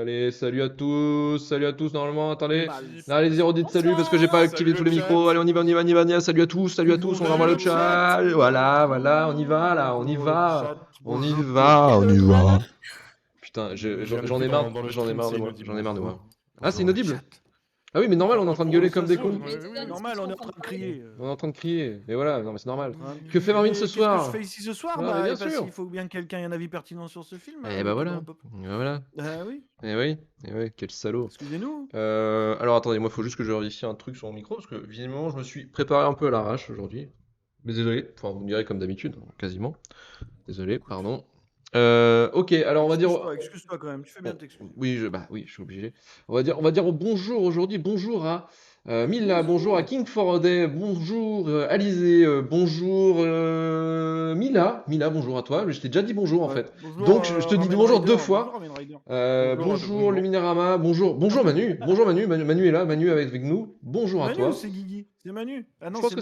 Allez, salut à tous, normalement, attendez. Mal. Allez, zéro dites salut parce que j'ai pas activé Salut tous le les micros. chat. Allez, on y va, on y va, on y va, on y va. Salut à tous, on envoie le chat. Voilà, on y va, là, on y va. On y va, on y va. Putain, j'en ai marre, j'en ai marre de moi, j'en ai marre de moi. Ah, c'est inaudible? Ah oui, mais normal, on est en train de gueuler comme des cons. Normal, on est en train de crier. On est en train de crier. Mais voilà, non, mais c'est normal. Hein. Que fait Marvin ce Qu'est-ce soir? que je fais ici ce soir? Ouais, Bah, bien parce sûr. qu'il faut bien que quelqu'un ait un avis pertinent sur ce film. Eh bah voilà. Voilà. Ah oui, Eh oui, quel salaud. excusez-nous. Alors attendez, moi il faut juste que je vérifie un truc sur mon micro parce que visiblement je me suis préparé un peu à l'arrache aujourd'hui. Mais désolé, enfin vous me direz comme d'habitude, quasiment. Désolé, pardon. Ok, alors on va dire. Excuse-toi quand même, tu fais bien de t'excuser. Oui, je suis obligé. On va dire bonjour aujourd'hui, bonjour à Mila, bonjour à King for a Day, bonjour Alizé, bonjour Mila, bonjour à toi. Je t'ai déjà dit bonjour en fait. Bonjour, Donc je te dis Ramen bonjour Rider. deux fois. Bonjour, Ramen Rider. Bonjour Luminarama, bonjour Manu, Manu est là, Manu est avec nous, bonjour à Manu toi. ou c'est Guigui? C'est Manu? Ah non, Je pense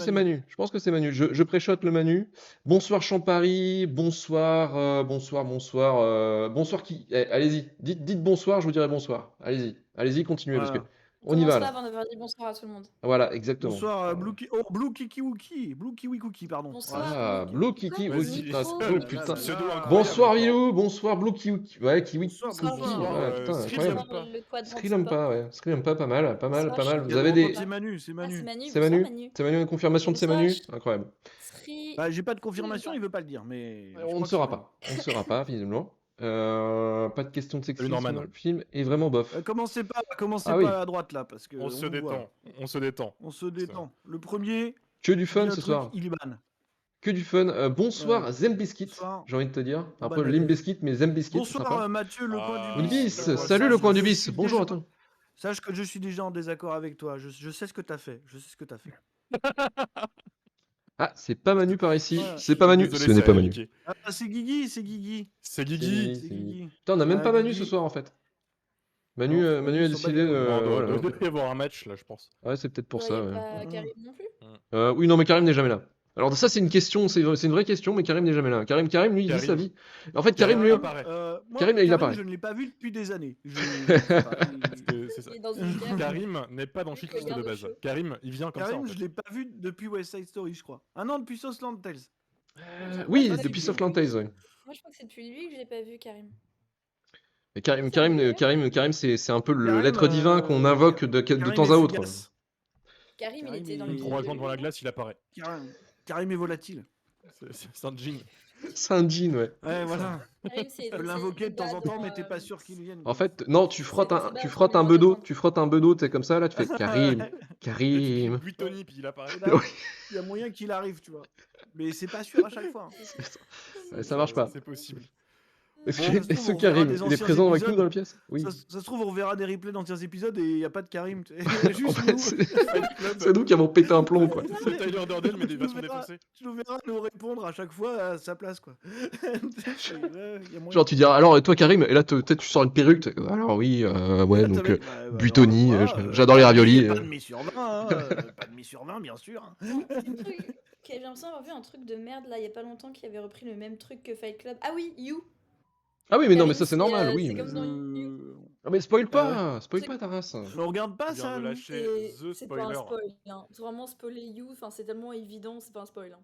que c'est Manu, je préchote le Manu. Bonsoir Champari, bonsoir, bonsoir qui, allez-y, dites bonsoir, je vous dirai bonsoir, allez-y, continuez parce que on y va là. Avant d'avoir dit bonsoir à tout le monde. Voilà, exactement. Bonsoir Blue Kiki Wookie, Blue Kiwi Cookie, pardon. Bonsoir. Ah, Blue Kiki, Pourquoi oui, vas-y, putain. Pseudo incroyable. Bonsoir Vilou, bonsoir Blue Kiwi, ouais, Kiwi Bonsoir, Cookie, bonsoir, ouais, putain, incroyable. Le Scream pas mal, pas mal. Bonsoir, Vous avez des... C'est Manu, c'est Ah, Manu. c'est Manu. C'est Manu, une confirmation de c'est Bonsoir. Manu, incroyable. Bah, j'ai pas de confirmation, il veut pas le dire, mais. On ne saura pas, visiblement. Pas de question de sexisme dans le film, et vraiment bof. Commencez pas oui. à droite là, parce que. On se détend. On se détend. Le premier. Que du fun dit un ce truc, soir. Il est ban. Que du fun. Bonsoir Zembiscuit, Bonsoir. j'ai envie de te dire. Un Bon, peu bah, Limp Bizkit, mais Zembiscuit, c'est Bonsoir sympa. Mathieu, le coin du Le bis. bis, salut le coin du bis, suis bonjour à déjà- toi. Sache que je suis déjà en désaccord avec toi. Je sais ce que t'as fait. Ah, c'est pas Manu par ici, Voilà. c'est pas Manu, Désolé, ce n'est ça pas a Manu. niqué. Ah, c'est Guigui. C'est Guigui. C'est Guigui. Putain, on a même Ah, pas Manu Guigui. ce soir en fait. Manu, Non, Manu a ils sont décidé pas de. les Il voilà. doit y avoir un match là, je pense. Ouais, c'est peut-être pour Il y ça. a Ouais. pas Karim non plus. Oui, non, mais Karim n'est jamais là. Alors ça, c'est une question, c'est une vraie question, mais Karim n'est jamais là. Karim, lui, il vit sa vie. En fait, Karim, lui, apparaît. Moi, Karim, il apparaît. je ne l'ai pas vu depuis des années. C'est ça. Il est dans une guerre. Karim n'est pas dans Shitlist de base. Karim, il vient comme ça. En Karim, fait. je l'ai pas vu depuis West Side Story, je crois. Ah non, depuis Southland Tales. Oui, Ah, depuis c'est Softland Tales, ouais. Moi, je crois que c'est depuis lui que je l'ai pas vu, Karim. Et Karim, c'est un peu Karim, l'être divin qu'on invoque de temps à autre. Karim, il Karim, était dans il- le 3 jours devant la glace, il apparaît. Karim est volatile. C'est un jean. C'est un jean, ouais. Ouais, voilà. Karim, c'est. Tu peux l'invoquer de temps en temps, mais t'es pas sûr qu'il vienne. En fait, non, tu frottes un bedeau, tu sais, comme ça, là, tu fais Karim. Buitoni, puis il apparaît. Il y a moyen qu'il arrive, tu vois. Mais c'est pas sûr à chaque fois. Ça marche pas. C'est possible. Est-ce que Karim, il est présent avec nous dans la pièce? Oui. Ça se trouve, on verra des replays d'anciens épisodes et il n'y a pas de Karim. Juste nous. C'est nous qui avons pété un plomb, quoi. C'est Tyler Durden, mais des versions défoncées. Tu nous verras nous répondre à chaque fois à sa place, quoi. Genre, tu diras, alors, et toi, Karim, et là, peut-être tu sors une perruque. Alors, oui, ouais, donc, Buitoni, j'adore les raviolis. Pas de mi sur 20, pas de mi sur 20, bien sûr. J'ai l'impression d'avoir vu un truc de merde là, il y a pas longtemps qui avait repris le même truc que Fight Club. Ah oui, You. Ah oui, mais non, mais ça, c'est normal, oui. C'est comme dans You. Ah, mais spoil pas ta race. On regarde pas ça, nous. C'est pas un spoil. Hein. Vraiment spoiler You, enfin c'est tellement évident, c'est pas un spoil. Hein.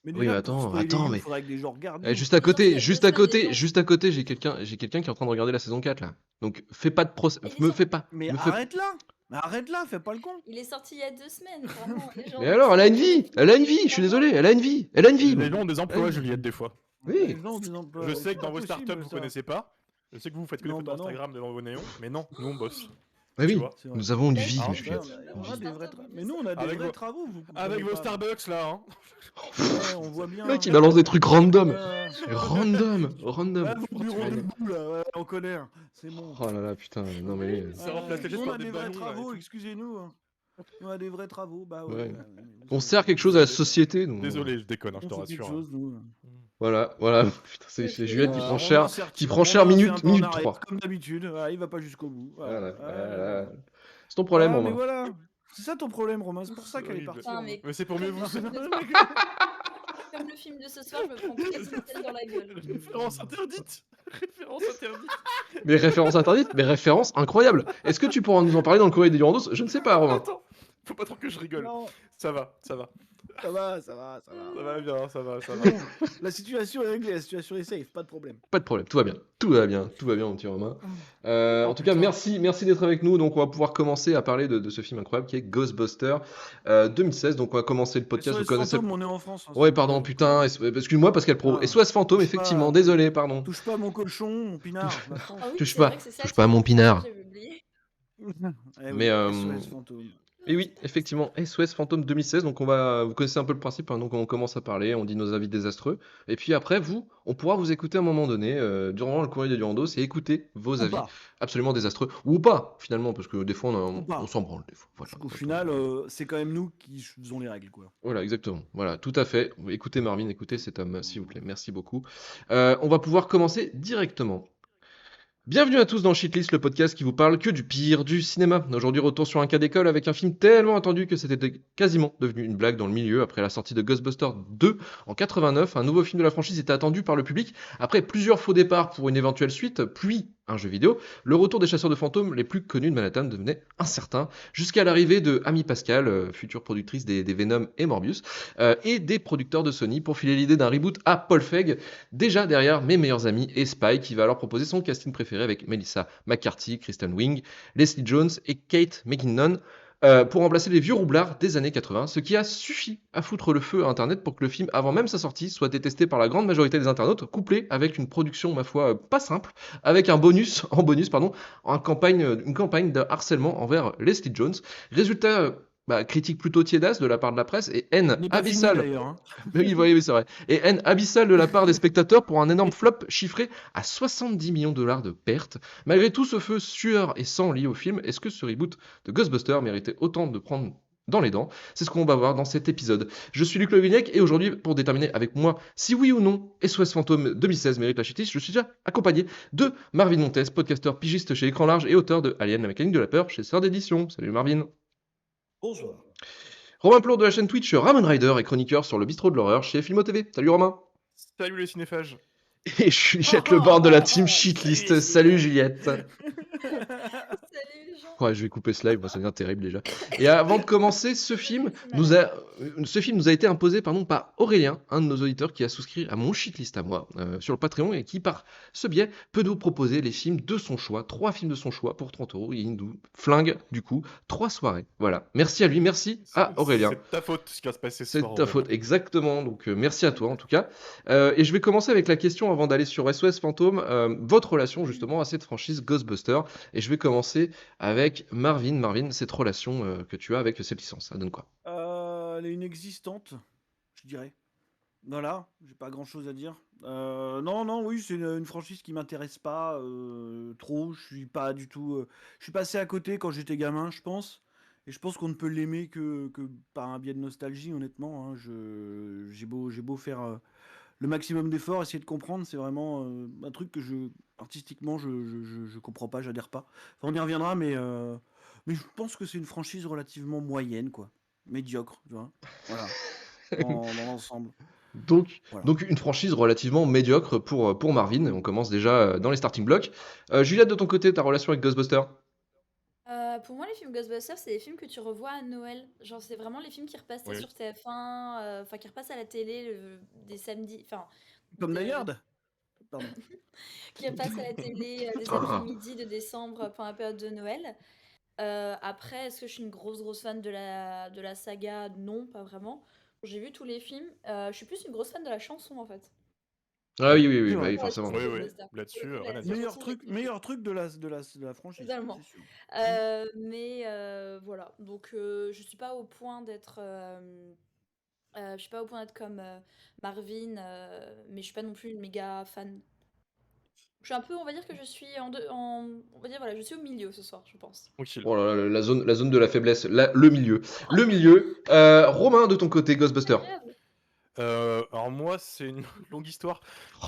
Mais oui, attends, mais faudrait que les gens regardent. juste à côté, j'ai quelqu'un qui est en train de regarder la saison 4 là. Donc fais pas de procès, me fais pas. Mais arrête là, fais pas le con. Il est sorti il y a 2 semaines, vraiment. Mais alors, elle a une vie, je suis désolé, elle a une vie. Les gens ont des emplois, Juliette, des fois. Oui. Je sais que dans vos startups, vous connaissez pas. Je sais que vous faites que des photos Instagram devant vos néons, mais non, nous on bosse. Bah oui, nous avons une vie, Juliette. Mais nous on a des vrais travaux. Avec vos Starbucks là, hein. On voit bien. Le mec, il balance des trucs random. Random. On connaît. C'est bon. Oh là là, putain, non mais. C'est remplacé On par a des des vrais ballons, là, travaux, et tout. excusez-nous. On a des vrais travaux, bah Ouais. ouais. On sert quelque chose à la société, donc. Désolé, je déconne, hein, je te On fait quelque rassure. chose, nous. Voilà. Putain, c'est Juliette qui On prend a cher, certi- qui prend cher on a fait minute un pas en arrière, 3. Comme d'habitude, il va pas jusqu'au bout. Voilà. C'est ton problème, Mais Romain. voilà, c'est ça ton problème, Romain. C'est pour ça qu'elle est Horrible. partie. Putain, mais- Mais c'est pour mieux vous. Comme comme le film de ce soir, je me prends toutes les initiales dans la gueule. Référence interdite. Référence interdite. Mais référence interdites, mais référence incroyable. Est-ce que tu pourras nous en parler dans le courrier des Durandos? Je ne sais pas, Romain. Attends, faut pas trop que je rigole. Non, Ça va, ça va. ça va, ça va, ça Ça va. va bien, ça va, ça va. C'est bon, la situation est réglée, la situation est safe, pas de problème. Pas de problème, tout va bien. Tout va bien, tout va bien, mon petit Romain. En tout cas, putain. merci d'être avec nous. Donc, on va pouvoir commencer à parler de ce film incroyable qui est Ghostbusters 2016. Donc, on va commencer le podcast. Vous SOS connaissez. Fantôme, on est en France. hein, Ouais, s'il vous pardon, plaît. putain. Excuse-moi, Pascal Pro. Ah, SOS Fantôme, touche pas. effectivement. Désolé, pardon. Touche pas à mon cochon, mon pinard. je m'attends. Ah oui, Touche c'est pas, vrai que c'est ça touche le pas à titre mon en français, pinard. j'avais oublié. Eh Mais, oui, SOS Fantôme. Et oui, effectivement, SOS Fantôme 2016. Donc, vous connaissez un peu le principe. Hein, donc, on commence à parler, on dit nos avis désastreux. Et puis après, on pourra vous écouter à un moment donné durant le courrier des Durandos et écouter vos Ou avis pas. absolument désastreux. Ou pas, finalement, parce que des fois, Ou pas. on s'en branle. Des fois. Voilà, Au final, c'est quand même nous qui faisons les règles, quoi. Voilà, exactement. Voilà, tout à fait. Écoutez Marvin, écoutez cet homme, s'il vous plaît. Merci beaucoup. On va pouvoir commencer directement. Bienvenue à tous dans Shitlist, le podcast qui vous parle que du pire du cinéma. Aujourd'hui, retour sur un cas d'école avec un film tellement attendu que c'était quasiment devenu une blague dans le milieu après la sortie de Ghostbusters 2 en 89. Un nouveau film de la franchise était attendu par le public après plusieurs faux départs pour une éventuelle suite, puis un jeu vidéo. Le retour des chasseurs de fantômes les plus connus de Manhattan devenait incertain jusqu'à l'arrivée de Amy Pascal, future productrice des Venom et Morbius, et des producteurs de Sony pour filer l'idée d'un reboot à Paul Feig, déjà derrière Mes meilleurs amis et Spy, qui va alors proposer son casting préféré avec Melissa McCarthy, Kristen Wiig, Leslie Jones et Kate McKinnon pour remplacer les vieux roublards des années 80, ce qui a suffi à foutre le feu à Internet pour que le film, avant même sa sortie, soit détesté par la grande majorité des internautes, couplé avec une production, ma foi, pas simple, avec une campagne de harcèlement envers Leslie Jones. Résultat, critique plutôt tiédasse de la part de la presse et haine N'est pas fini, abyssale. d'ailleurs. hein. Oui, c'est vrai. Et haine abyssale de la part des spectateurs pour un énorme flop chiffré à 70 millions de dollars de pertes. Malgré tout ce feu sueur et sang lié au film, est-ce que ce reboot de Ghostbusters méritait autant de prendre dans les dents? C'est ce qu'on va voir dans cet épisode. Je suis Luc Le Guignac et aujourd'hui, pour déterminer avec moi si oui ou non SOS Fantôme 2016 mérite la shitlist, je suis déjà accompagné de Marvin Montes, podcasteur pigiste chez Écran Large et auteur de Alien, la mécanique de la peur chez Sœur d'édition. Salut Marvin. Bonsoir. Romain Plour de la chaîne Twitch Ramen Rider et chroniqueur sur le bistrot de l'horreur chez Filmo TV. Salut Romain. Salut les cinéphages. Et Juliette Le Bord de la team Shitlist. Salut Juliette. Salut les gens. Ouais, je vais couper ce live, ça devient terrible déjà. Et avant de commencer, ce film nous a été imposé par Aurélien, un de nos auditeurs qui a souscrit à mon shitlist à moi sur le Patreon et qui, par ce biais, peut nous proposer les films de son choix, 3 films de son choix pour 30 €. Il nous flingue du coup 3 soirées. Voilà. Merci à lui, merci à Aurélien. C'est ta faute ce qui va se passer ce C'est soir. ta faute, exactement. Donc merci à toi en tout cas. Et je vais commencer avec la question avant d'aller sur SOS Fantôme, votre relation justement à cette franchise Ghostbusters. Et je vais commencer avec Marvin. Marvin, cette relation que tu as avec cette licence, ça donne quoi? Elle est inexistante, je dirais. Voilà, j'ai pas grand chose à dire. Non, oui, c'est une franchise qui m'intéresse pas trop. Je suis pas du tout. Je suis passé à côté quand j'étais gamin, je pense. Et je pense qu'on ne peut l'aimer que par un biais de nostalgie, honnêtement. hein. J'ai beau faire le maximum d'efforts, essayer de comprendre, c'est vraiment un truc que artistiquement, je comprends pas, j'adhère pas. Enfin, on y reviendra, mais je pense que c'est une franchise relativement moyenne, quoi. Médiocre, tu vois. Voilà, dans l'ensemble. Donc, Voilà. donc une franchise relativement médiocre pour Marvin. On commence déjà dans les starting blocks. Juliette, de ton côté, ta relation avec Ghostbusters? Pour moi, les films Ghostbusters, c'est les films que tu revois à Noël. Genre, c'est vraiment les films qui repassaient Oui. sur TF1, enfin, qui repassent à la télé des samedis, enfin, Comme des- Die Hard. Pardon. qui repassent à la télé des après-midi de décembre pendant la période de Noël. Après, est-ce que je suis une grosse fan de la saga? Non, pas vraiment. J'ai vu tous les films. Je suis plus une grosse fan de la chanson, en fait. Ah oui, C'est bah vrai. oui, forcément. Oui, Ghostbusters. là-dessus, La- rien à la dire. chanson Meilleur truc de la franchise. Totalement. c'est sûr. Mais voilà, donc je suis pas au point d'être je suis pas au point d'être comme Marvin, mais je suis pas non plus une méga fan. Je suis un peu, on va dire que je suis on va dire voilà, je suis au milieu ce soir, je pense. Tranquille. Oh là là, la zone de la faiblesse, le milieu. Le milieu. Romain, de ton côté, Ghostbusters. Agréable. Alors moi, c'est une longue histoire.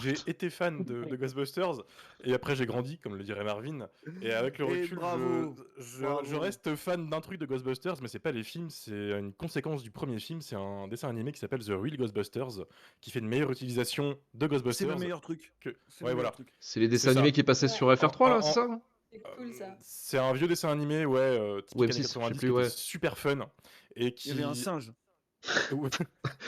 J'ai été fan de Ghostbusters et après j'ai grandi, comme le dirait Marvin. Et avec le Et recul, bravo, je bravo. reste fan d'un truc de Ghostbusters, mais c'est pas les films, c'est une conséquence du premier film. C'est un dessin animé qui s'appelle The Real Ghostbusters, qui fait une meilleure utilisation de C'est Ghostbusters le meilleur truc. que... C'est Ouais, le meilleur voilà, truc. C'est les c'est dessins ça. animés qui passaient Ouais, sur FR3 là, c'est ça? c'est cool ça. C'est un vieux dessin animé, ouais, Ou typique années M6, je sais 90, plus, qui ouais. était super fun et Il y avait un qui... singe. Ouais.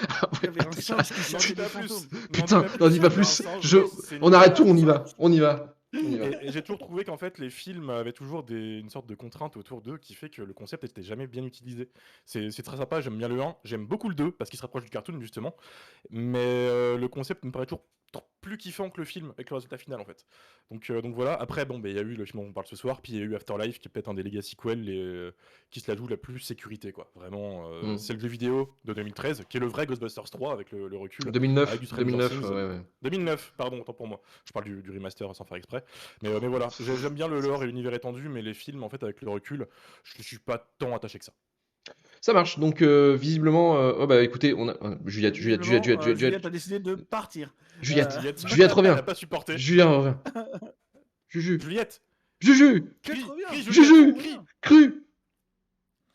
Ah Il y ouais, avait un putain. singe qui N'en cherchait dis des pas plus. fantômes. Putain, n'en dis Il y pas avait un plus. singe, Je... c'est On arrête tout, nickel. on y va. On y va. On y va. Et j'ai toujours trouvé qu'en fait les films avaient toujours une sorte de contrainte autour d'eux qui fait que le concept n'était jamais bien utilisé. C'est très sympa, j'aime bien le 1, j'aime beaucoup le 2 parce qu'il se rapproche du cartoon justement, mais le concept me paraît toujours plus kiffant que le film avec le résultat final en fait. Donc voilà, après bon, il y a eu le film dont on parle ce soir, puis il y a eu Afterlife qui est peut-être un des legacy sequels qui se la joue la plus sécurité quoi. Vraiment, c'est le jeu vidéo de 2013 qui est le vrai Ghostbusters 3 avec le recul, avec 2009, du Stranger 2009, Things. ouais. 2009, pardon, autant pour moi. Je parle du remaster sans faire exprès. Mais voilà, j'aime bien le lore et l'univers étendu, mais les films, en fait, avec le recul, je ne suis pas tant attaché que ça. Ça marche. Donc visiblement, oh bah écoutez, on a Juliette, Juliette a décidé de partir. Juliette, Juliette, Juliette elle revient. n'a pas supporté. Julien revient. Juju, Juliette, Juju, Juliette revient. crie Juju, crie. cru.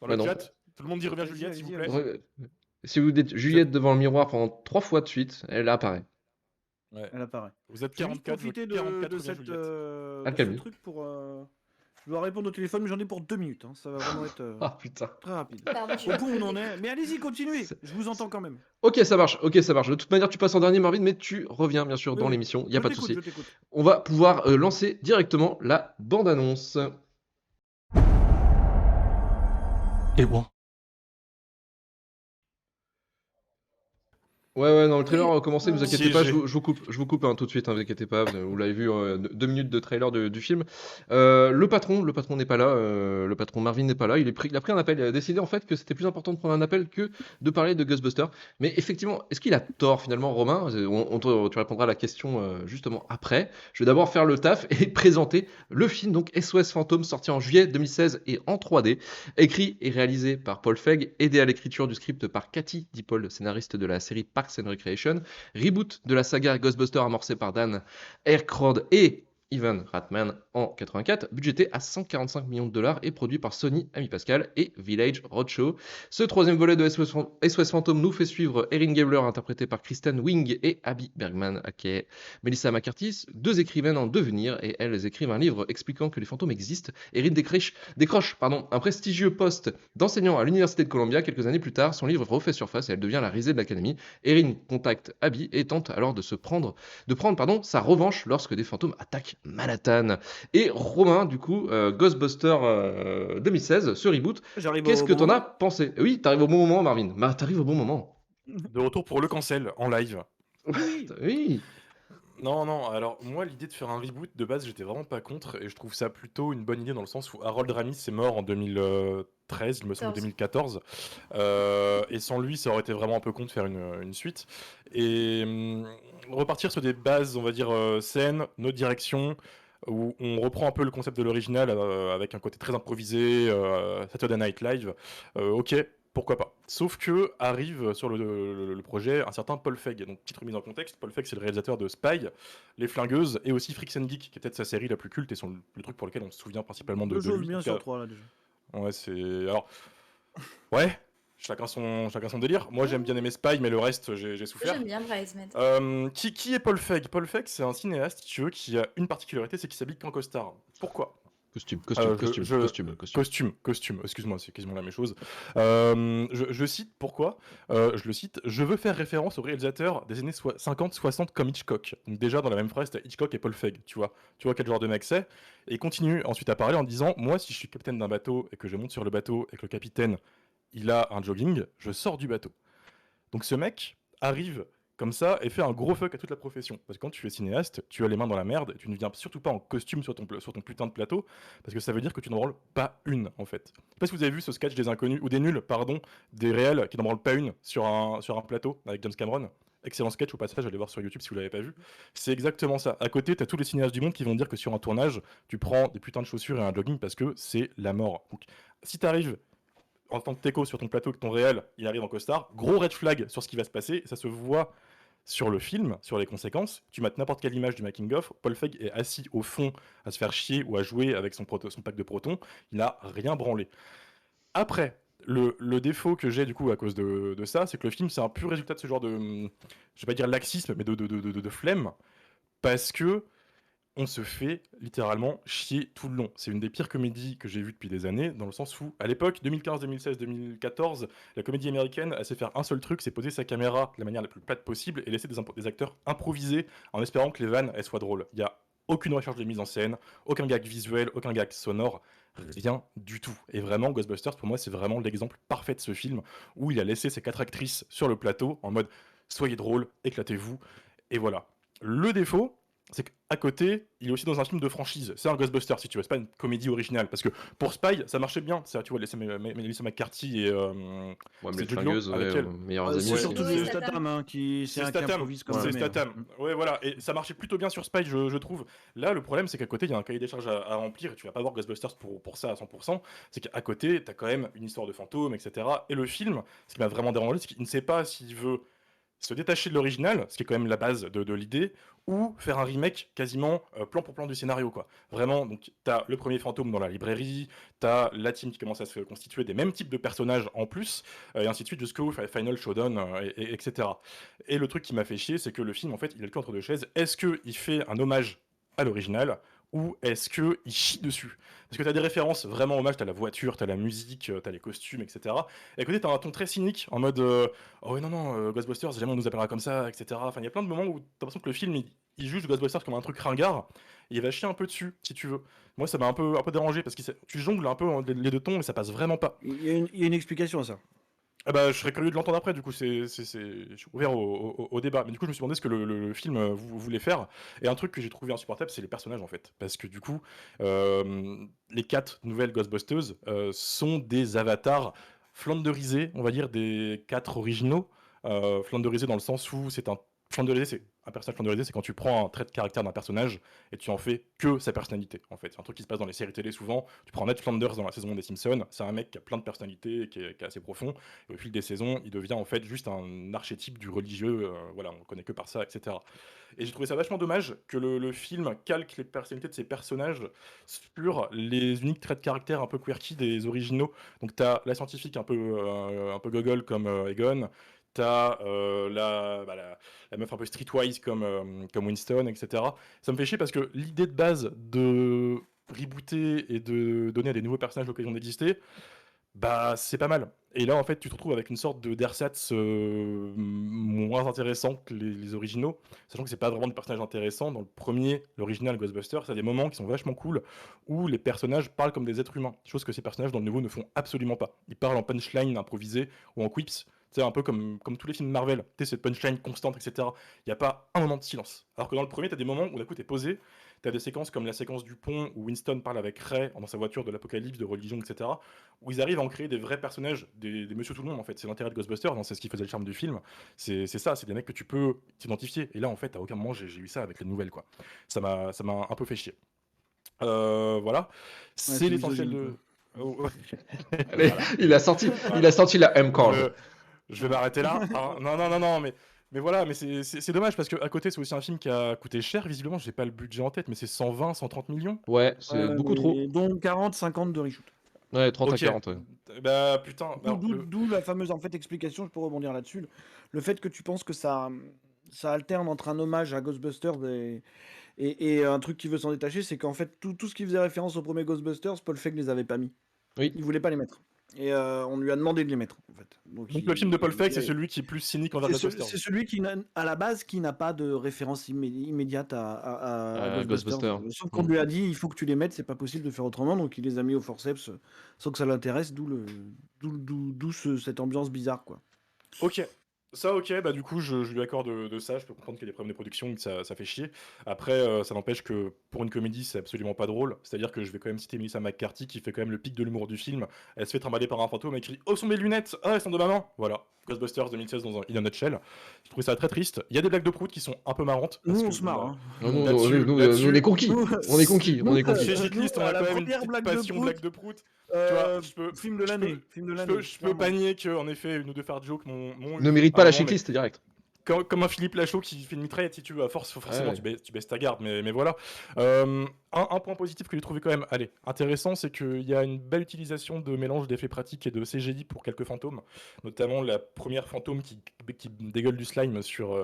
Dans Bah le non. chat, tout le monde dit reviens Vas-y, Juliette, s'il vous vas-y, plaît. Si vous dites Juliette devant le miroir pendant 3 fois de suite, elle apparaît. Ouais. Elle apparaît. Vous êtes Je vais juste 44, profiter 44 de reviens cette, Juliette. de ce calme. truc pour. Je dois répondre au téléphone, mais j'en ai pour 2 minutes. Hein. Ça va vraiment être Ah putain. très rapide. Pardon, Au point où on en est. Mais allez-y, continuez. C'est- Je vous entends quand même. Ok, ça marche. De toute manière, tu passes en dernier, Marvin, mais tu reviens bien sûr Oui, dans oui. l'émission. Il y a Je pas de t'écoute, souci. je t'écoute. On va pouvoir lancer directement la bande-annonce. It won't. Ouais, non, le trailer a commencé, ne vous Oh. inquiétez pas, Siégé. je vous coupe tout de suite, ne vous inquiétez pas, vous l'avez vu, 2 minutes de trailer du film. Le patron n'est pas là, le patron Marvin n'est pas là, il a pris un appel, il a décidé en fait que c'était plus important de prendre un appel que de parler de Ghostbusters. Mais effectivement, est-ce qu'il a tort finalement, Romain? Tu répondras à la question justement après. Je vais d'abord faire le taf et présenter le film, donc SOS Fantôme, sorti en juillet 2016 et en 3D, écrit et réalisé par Paul Feig, aidé à l'écriture du script par Cathy Dippold, scénariste de la série Parks and Recreation, reboot de la saga Ghostbusters amorcée par Dan Aykroyd et Ivan Reitman en 84, budgété à 145 millions de dollars et produit par Sony, Ami Pascal et Village Roadshow. Ce troisième volet de SOS Fantôme nous fait suivre Erin Gabler, interprétée par Kristen Wiig, et Abby Bergman, aka Melissa McCarthy, 2 écrivaines en devenir, et elles écrivent un livre expliquant que les fantômes existent. Erin décroche un prestigieux poste d'enseignant à l'université de Columbia. Quelques années plus tard, son livre refait surface et elle devient la risée de l'académie. Erin contacte Abby et tente alors de prendre sa revanche lorsque des fantômes attaquent Manhattan. Et Romain, du coup, Ghostbusters 2016, ce reboot, J'arrive qu'est-ce au que bon t'en as moment. pensé? Oui, t'arrives au bon moment, Marvin. T'arrives au bon moment. De retour pour le cancel en live. Oui. Oui. Non, alors moi l'idée de faire un reboot de base j'étais vraiment pas contre et je trouve ça plutôt une bonne idée dans le sens où Harold Ramis est mort en 2013, il me semble, 2014, et sans lui ça aurait été vraiment un peu con de faire une suite et repartir sur des bases on va dire saines, notre direction, où on reprend un peu le concept de l'original avec un côté très improvisé, Saturday Night Live, ok. Pourquoi pas? Sauf que arrive sur le projet un certain Paul Feig. Donc, petite remise en contexte, Paul Feig, c'est le réalisateur de Spy, Les Flingueuses, et aussi Freaks and Geeks, qui est peut-être sa série la plus culte et le truc pour lequel on se souvient principalement de 2 choses lui. bien En tout sur cas, 3 là déjà. ouais, c'est. Alors, ouais, chacun son délire. Moi, j'aime bien aimer Spy, mais le reste, j'ai souffert. J'aime bien Bridesmaid. Qui est Paul Feig? Paul Feig, c'est un cinéaste, si tu veux, qui a une particularité, c'est qu'il s'habille qu'en costard. Pourquoi? Costume. Excuse-moi, c'est quasiment la même chose. Je cite pourquoi. Je le cite. Je veux faire référence au réalisateur des années 50-60 comme Hitchcock. Donc déjà dans la même phrase, t'as Hitchcock et Paul Feig. Tu vois quel genre de mec c'est. Et il continue ensuite à parler en disant moi, si je suis capitaine d'un bateau et que je monte sur le bateau et que le capitaine il a un jogging, je sors du bateau. Donc ce mec arrive comme ça et fait un gros fuck à toute la profession. Parce que quand tu es cinéaste, tu as les mains dans la merde et tu ne viens surtout pas en costume sur ton putain de plateau, parce que ça veut dire que tu n'en branles pas une en fait. Je sais pas si vous avez vu ce sketch des inconnus, ou des nuls, pardon, des réels qui n'en branlent pas une sur un plateau avec James Cameron. Excellent sketch au passage, allez voir sur YouTube si vous l'avez pas vu. C'est exactement ça. À côté, t'as tous les cinéastes du monde qui vont dire que sur un tournage, tu prends des putains de chaussures et un jogging parce que c'est la mort. Donc, si t'arrives en tant que techo sur ton plateau, que ton réel, il arrive en costard, gros red flag sur ce qui va se passer, ça se voit sur le film, sur les conséquences. Tu mates n'importe quelle image du making-of, Paul Feig est assis au fond à se faire chier ou à jouer avec son pack de protons, il n'a rien branlé. Après, le défaut que j'ai du coup à cause de ça, c'est que le film c'est un pur résultat de ce genre de, je vais pas dire laxisme, mais de flemme, parce que on se fait littéralement chier tout le long. C'est une des pires comédies que j'ai vues depuis des années, dans le sens où, à l'époque, 2015, 2016, 2014, la comédie américaine, elle sait faire un seul truc, c'est poser sa caméra de la manière la plus plate possible et laisser des acteurs improviser en espérant que les vannes, elles soient drôles. Il n'y a aucune recherche de mise en scène, aucun gag visuel, aucun gag sonore, rien du tout. Et vraiment, Ghostbusters, pour moi, c'est vraiment l'exemple parfait de ce film, où il a laissé ses 4 actrices sur le plateau, en mode « soyez drôles, éclatez-vous », et voilà. Le défaut, c'est qu'à côté, il est aussi dans un film de franchise. C'est un Ghostbuster, si tu veux. C'est pas une comédie originale. Parce que pour Spy, ça marchait bien. Ça, tu vois, Melissa McCarthy et. Ouais, mais c'est les Jude flingueuses, Law, avec elle. meilleurs amis. C'est Ouais. surtout Ouais, de Statham. Statham hein, qui C'est Statham, improvise comme c'est jamais, hein. Statham. Ouais, voilà. Et ça marchait plutôt bien sur Spy, je trouve. Là, le problème, c'est qu'à côté, il y a un cahier des charges à remplir. Et tu vas pas voir Ghostbusters pour ça à 100%. C'est qu'à côté, t'as quand même une histoire de fantôme, etc. Et le film, ce qui m'a vraiment dérangé, c'est qu'il ne sait pas s'il veut se détacher de l'original, ce qui est quand même la base de l'idée, ou faire un remake quasiment plan pour plan du scénario, quoi. Vraiment, donc t'as le premier fantôme dans la librairie, t'as la team qui commence à se constituer des mêmes types de personnages en plus, et ainsi de suite jusqu'au Final Showdown, etc. Et le truc qui m'a fait chier, c'est que le film, en fait, il a le cul entre deux chaises. Est-ce qu'il fait un hommage à l'original, ou est-ce qu'il chie dessus? Parce que t'as des références vraiment hommages, t'as la voiture, t'as la musique, t'as les costumes, etc. Et à côté, t'as un ton très cynique, en mode oh oui, non, Ghostbusters, jamais on nous appellera comme ça, etc. Enfin, il y a plein de moments où t'as l'impression que le film, il juge Ghostbusters comme un truc ringard, et il va chier un peu dessus, si tu veux. Moi, ça m'a un peu dérangé, parce que tu jongles un peu les deux tons, et ça passe vraiment pas. Il y a une explication à ça. Ah bah, je serais curieux de l'entendre après, du coup, je suis ouvert au débat. Mais du coup, je me suis demandé ce que le film voulait faire. Et un truc que j'ai trouvé insupportable, c'est les personnages, en fait. Parce que du coup, les 4 nouvelles Ghostbusters sont des avatars flanderisés, on va dire, des 4 originaux. Flanderisés dans le sens où c'est un... Flanderisé, c'est un personnage flanderisé, c'est quand tu prends un trait de caractère d'un personnage et tu en fais que sa personnalité, en fait. C'est un truc qui se passe dans les séries télé souvent. Tu prends Ned Flanders dans la saison des Simpsons, c'est un mec qui a plein de personnalités, qui est assez profond. Et au fil des saisons, il devient en fait juste un archétype du religieux, voilà, on le connaît que par ça, etc. Et j'ai trouvé ça vachement dommage que le film calque les personnalités de ces personnages sur les uniques traits de caractère un peu quirky des originaux. Donc t'as la scientifique un peu gogol comme Egon, t'as la meuf un peu streetwise comme Winston, etc. Ça me fait chier parce que l'idée de base de rebooter et de donner à des nouveaux personnages l'occasion d'exister, bah c'est pas mal. Et là en fait tu te retrouves avec une sorte d'ersatz moins intéressant que les originaux, sachant que c'est pas vraiment de personnages intéressants. Dans le premier, l'original Ghostbusters, ça a des moments qui sont vachement cool où les personnages parlent comme des êtres humains, chose que ces personnages dans le nouveau ne font absolument pas. Ils parlent en punchline improvisé ou en quips. C'est un peu comme tous les films Marvel, tu sais, cette punchline constante, etc. Il n'y a pas un moment de silence. Alors que dans le premier, tu as des moments où d'un coup, tu es posé, tu as des séquences comme la séquence du pont où Winston parle avec Ray dans sa voiture de l'apocalypse, de religion, etc. Où ils arrivent à en créer des vrais personnages, des monsieur tout le monde en fait. C'est l'intérêt de Ghostbusters, c'est ce qui faisait le charme du film. C'est ça, c'est des mecs que tu peux t'identifier. Et là, en fait, à aucun moment, j'ai eu ça avec les nouvelles, quoi. Ça m'a un peu fait chier. Voilà. C'est t'es l'essentiel misogyne, de. Oh, ouais. Allez, Voilà. il a sorti la M-card. Je vais m'arrêter là. Hein. Non, mais voilà, mais c'est dommage parce qu'à côté, c'est aussi un film qui a coûté cher. Visiblement, j'ai pas le budget en tête, mais c'est 120, 130 millions. Ouais, c'est beaucoup trop. Donc 40, 50 de reshoot. Ouais, 30 à Ok. 40. Ouais. Bah putain. alors, D'où la fameuse en fait explication, je peux rebondir là-dessus. Le fait que tu penses que ça alterne entre un hommage à Ghostbusters et un truc qui veut s'en détacher, c'est qu'en fait tout ce qui faisait référence au premier Ghostbusters, Paul Feig les avait pas mis. Oui. Il voulait pas les mettre. Et on lui a demandé de les mettre en fait. Donc le film de Paul Feig, c'est celui qui est plus cynique envers c'est Ghostbusters. c'est celui qui à la base qui n'a pas de référence immédiate à Ghostbusters. Sauf qu'on lui a dit il faut que tu les mettes, c'est pas possible de faire autrement, donc il les a mis au forceps sans que ça l'intéresse, d'où cette ambiance bizarre quoi. Ok. Ça, ok, bah du coup, je lui accorde de ça. Je peux comprendre qu'il y a des problèmes de production, que ça fait chier. Après, ça n'empêche que pour une comédie, c'est absolument pas drôle. C'est-à-dire que je vais quand même citer Melissa McCarthy, qui fait quand même le pic de l'humour du film. Elle se fait trimballer par un fantôme et crie oh, sont mes lunettes! Ah, elles sont de maman! Voilà. Ghostbusters 2016 in a nutshell. Je trouvais ça très triste. Il y a des blagues de prout qui sont un peu marrantes. Nous parce on que, se marre. bah, Hein. Non, Là-dessus- nous, là-dessus- on est conquis. On est conquis. nous, On est conquis. Chez Shitlist, on a la quand même une première petite blague de passion prout. blague de prout. vois, je peux, Film de je l'année. peux, Film de je l'année. peux, je peux panier que, en effet, une ou deux fart jokes m'ont Ne eu mérite à pas un la moment, mais checklist direct. comme un Philippe Lachaud qui fait une mitraillette, si tu veux, à force, forcément, Ouais. tu baisses ta garde, mais voilà. Un point positif que j'ai trouvé quand même, allez, intéressant, c'est qu'il y a une belle utilisation de mélange d'effets pratiques et de CGI pour quelques fantômes, notamment la première fantôme qui dégueule du slime sur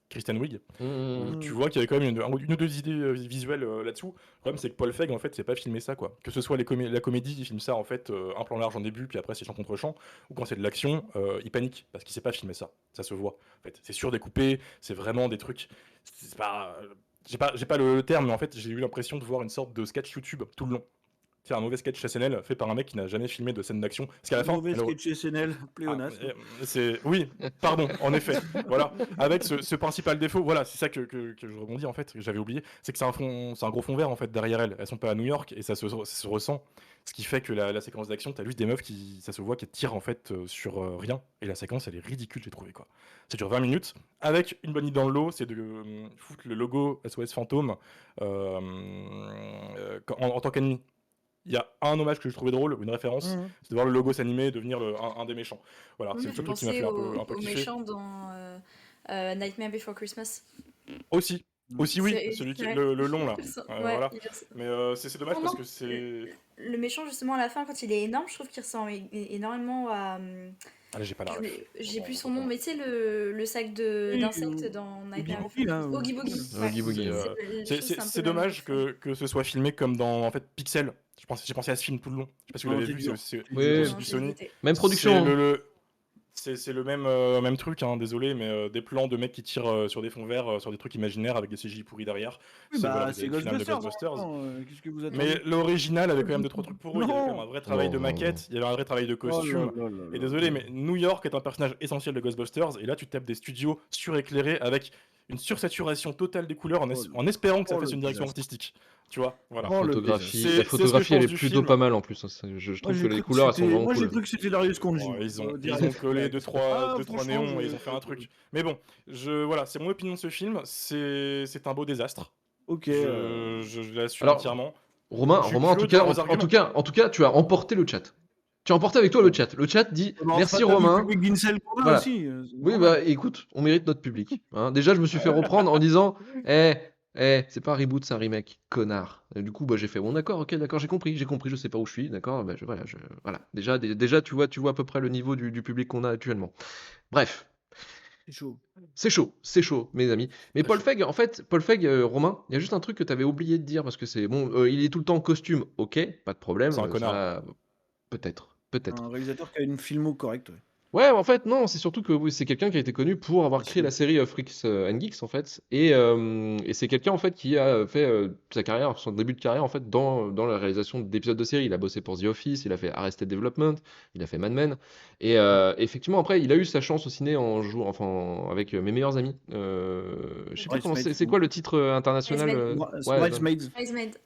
Kristen Wiig, où tu vois qu'il y avait quand même une ou deux idées visuelles là-dessous. Le problème, c'est que Paul Feig, en fait, c'est pas filmé ça, quoi. Que ce soit la comédie, il filme ça, en fait, un plan large en début, puis après, c'est champ contre champ, ou quand c'est de l'action, il panique, parce qu'il sait pas filmer ça se voit. En fait, c'est surdécoupé, c'est vraiment des trucs. C'est pas, j'ai pas le terme, mais en fait, j'ai eu l'impression de voir une sorte de sketch YouTube tout le long. C'est un mauvais sketch SNL fait par un mec qui n'a jamais filmé de scène d'action. Parce qu'à la fin, Mauvais alors, sketch SNL, pléonasme. oui, pardon, en effet, voilà, avec ce principal défaut, voilà, c'est ça que je rebondis en fait, que j'avais oublié, c'est que c'est un gros fond vert en fait derrière elles. Elles sont pas à New York et ça se ressent. Ce qui fait que la séquence d'action, t'as juste des meufs ça se voit, qui tirent en fait sur rien. Et la séquence, elle est ridicule, j'ai trouvé quoi. Ça dure 20 minutes, avec une bonne idée dans le lot, c'est de foutre le logo SOS Fantôme en tant qu'ennemi. Il y a un hommage que je trouvais drôle, une référence, c'est de voir le logo s'animer et devenir un des méchants. Voilà, Oui, c'est mais le j'ai seul truc qui m'a pensé fait un peu au kiffer. méchant dans Nightmare Before Christmas. Aussi, oui, C'est- celui qui ouais. le long là. Ouais, Voilà. il est- Mais c'est dommage Oh parce non, que c'est. le méchant, justement, à la fin, quand il est énorme, je trouve qu'il ressemble énormément à. Ah là, j'ai pas la ref. J'ai plus son Autant nom, pour mais tu sais, le sac Oui, d'insectes dans Oogie Nightmare Boogie, là. Oogie Boogie. moi. Ouais. Oogie Boogie, C'est, ouais. Je trouve que c'est un peu c'est la même dommage chose. que ce soit filmé comme dans en fait Pixel. J'ai pensé à ce film tout le long. Je sais pas si vous Non, l'avez t'es vu, dur. c'est T'es Oui. dur. aussi Non, du j'ai Sony. évité. Même C'est production. Hein. c'est le même truc, hein, désolé, mais des plans de mecs qui tirent sur des fonds verts, sur des trucs imaginaires avec des CGI pourris derrière. Oui, Voilà, bah, vous c'est avez le final de Ghostbusters. Ghostbusters. Qu'est-ce que vous Mais attendez? l'original avait quand même 2-3 trucs pour eux. Il y avait quand même Non! un vrai travail de Non, non, non. maquette, il y avait un vrai travail de Oh là costume. là là Et là désolé, là. mais New York est un personnage essentiel de Ghostbusters, et là tu tapes des studios suréclairés avec une sursaturation totale des couleurs Oh, en espérant que ça oh, fasse le une direction désastre. artistique. Tu vois, La voilà. Oh, le photographie, désastre. la C'est ce que je photographie, elle pense est du plutôt film. pas mal en plus. Hein. Je Moi, trouve j'ai que les cru que couleurs, elles sont c'était. vraiment Moi, j'ai cool. cru que c'était Darius Conji. Bon, Moi. ils ont Direct. collé Direct. 2-3 Ah, deux, trois franchement, néons et ils ont fait un truc. Mais bon, voilà, c'est mon opinion de ce film. C'est un beau désastre. Ok. Je l'assume Alors, entièrement. Romain, Je suis en tout curieux de cas, voir vos arguments. en tout cas, tu as emporté le chat. Tu as emporté avec toi le chat. Le chat dit Bah, enfin, merci t'as vu le Romain. public d'Incel qu'on a Voilà. aussi. C'est Oui, normal. bah écoute, on mérite notre public. Hein. Déjà, je me suis fait reprendre en disant c'est pas un reboot, c'est un remake, connard. Et du coup, bah, j'ai fait bon, d'accord, ok, d'accord, j'ai compris, je sais pas où je suis, d'accord, bah, voilà. Déjà, tu vois à peu près le niveau du public qu'on a actuellement. Bref, C'est chaud. c'est chaud, mes amis. Mais Très Paul chaud. Feig, en fait, Romain, il y a juste un truc que tu avais oublié de dire parce que c'est bon, il est tout le temps en costume, ok, pas de problème, C'est un connard. ça, peut-être. Un réalisateur qui a une filmo correcte. Ouais. Ouais, en fait, non, c'est surtout que oui, c'est quelqu'un qui a été connu pour avoir créé la série Freaks and Geeks, en fait. Et c'est quelqu'un, en fait, qui a fait sa carrière, son début de carrière, en fait, dans la réalisation d'épisodes de séries. Il a bossé pour The Office, il a fait Arrested Development, il a fait Mad Men. Et effectivement, après, il a eu sa chance au ciné avec Mes meilleurs amis. Je sais plus comment Bridesmaids. c'est quoi le titre international ouais, Bridesmaids. Bridesmaid.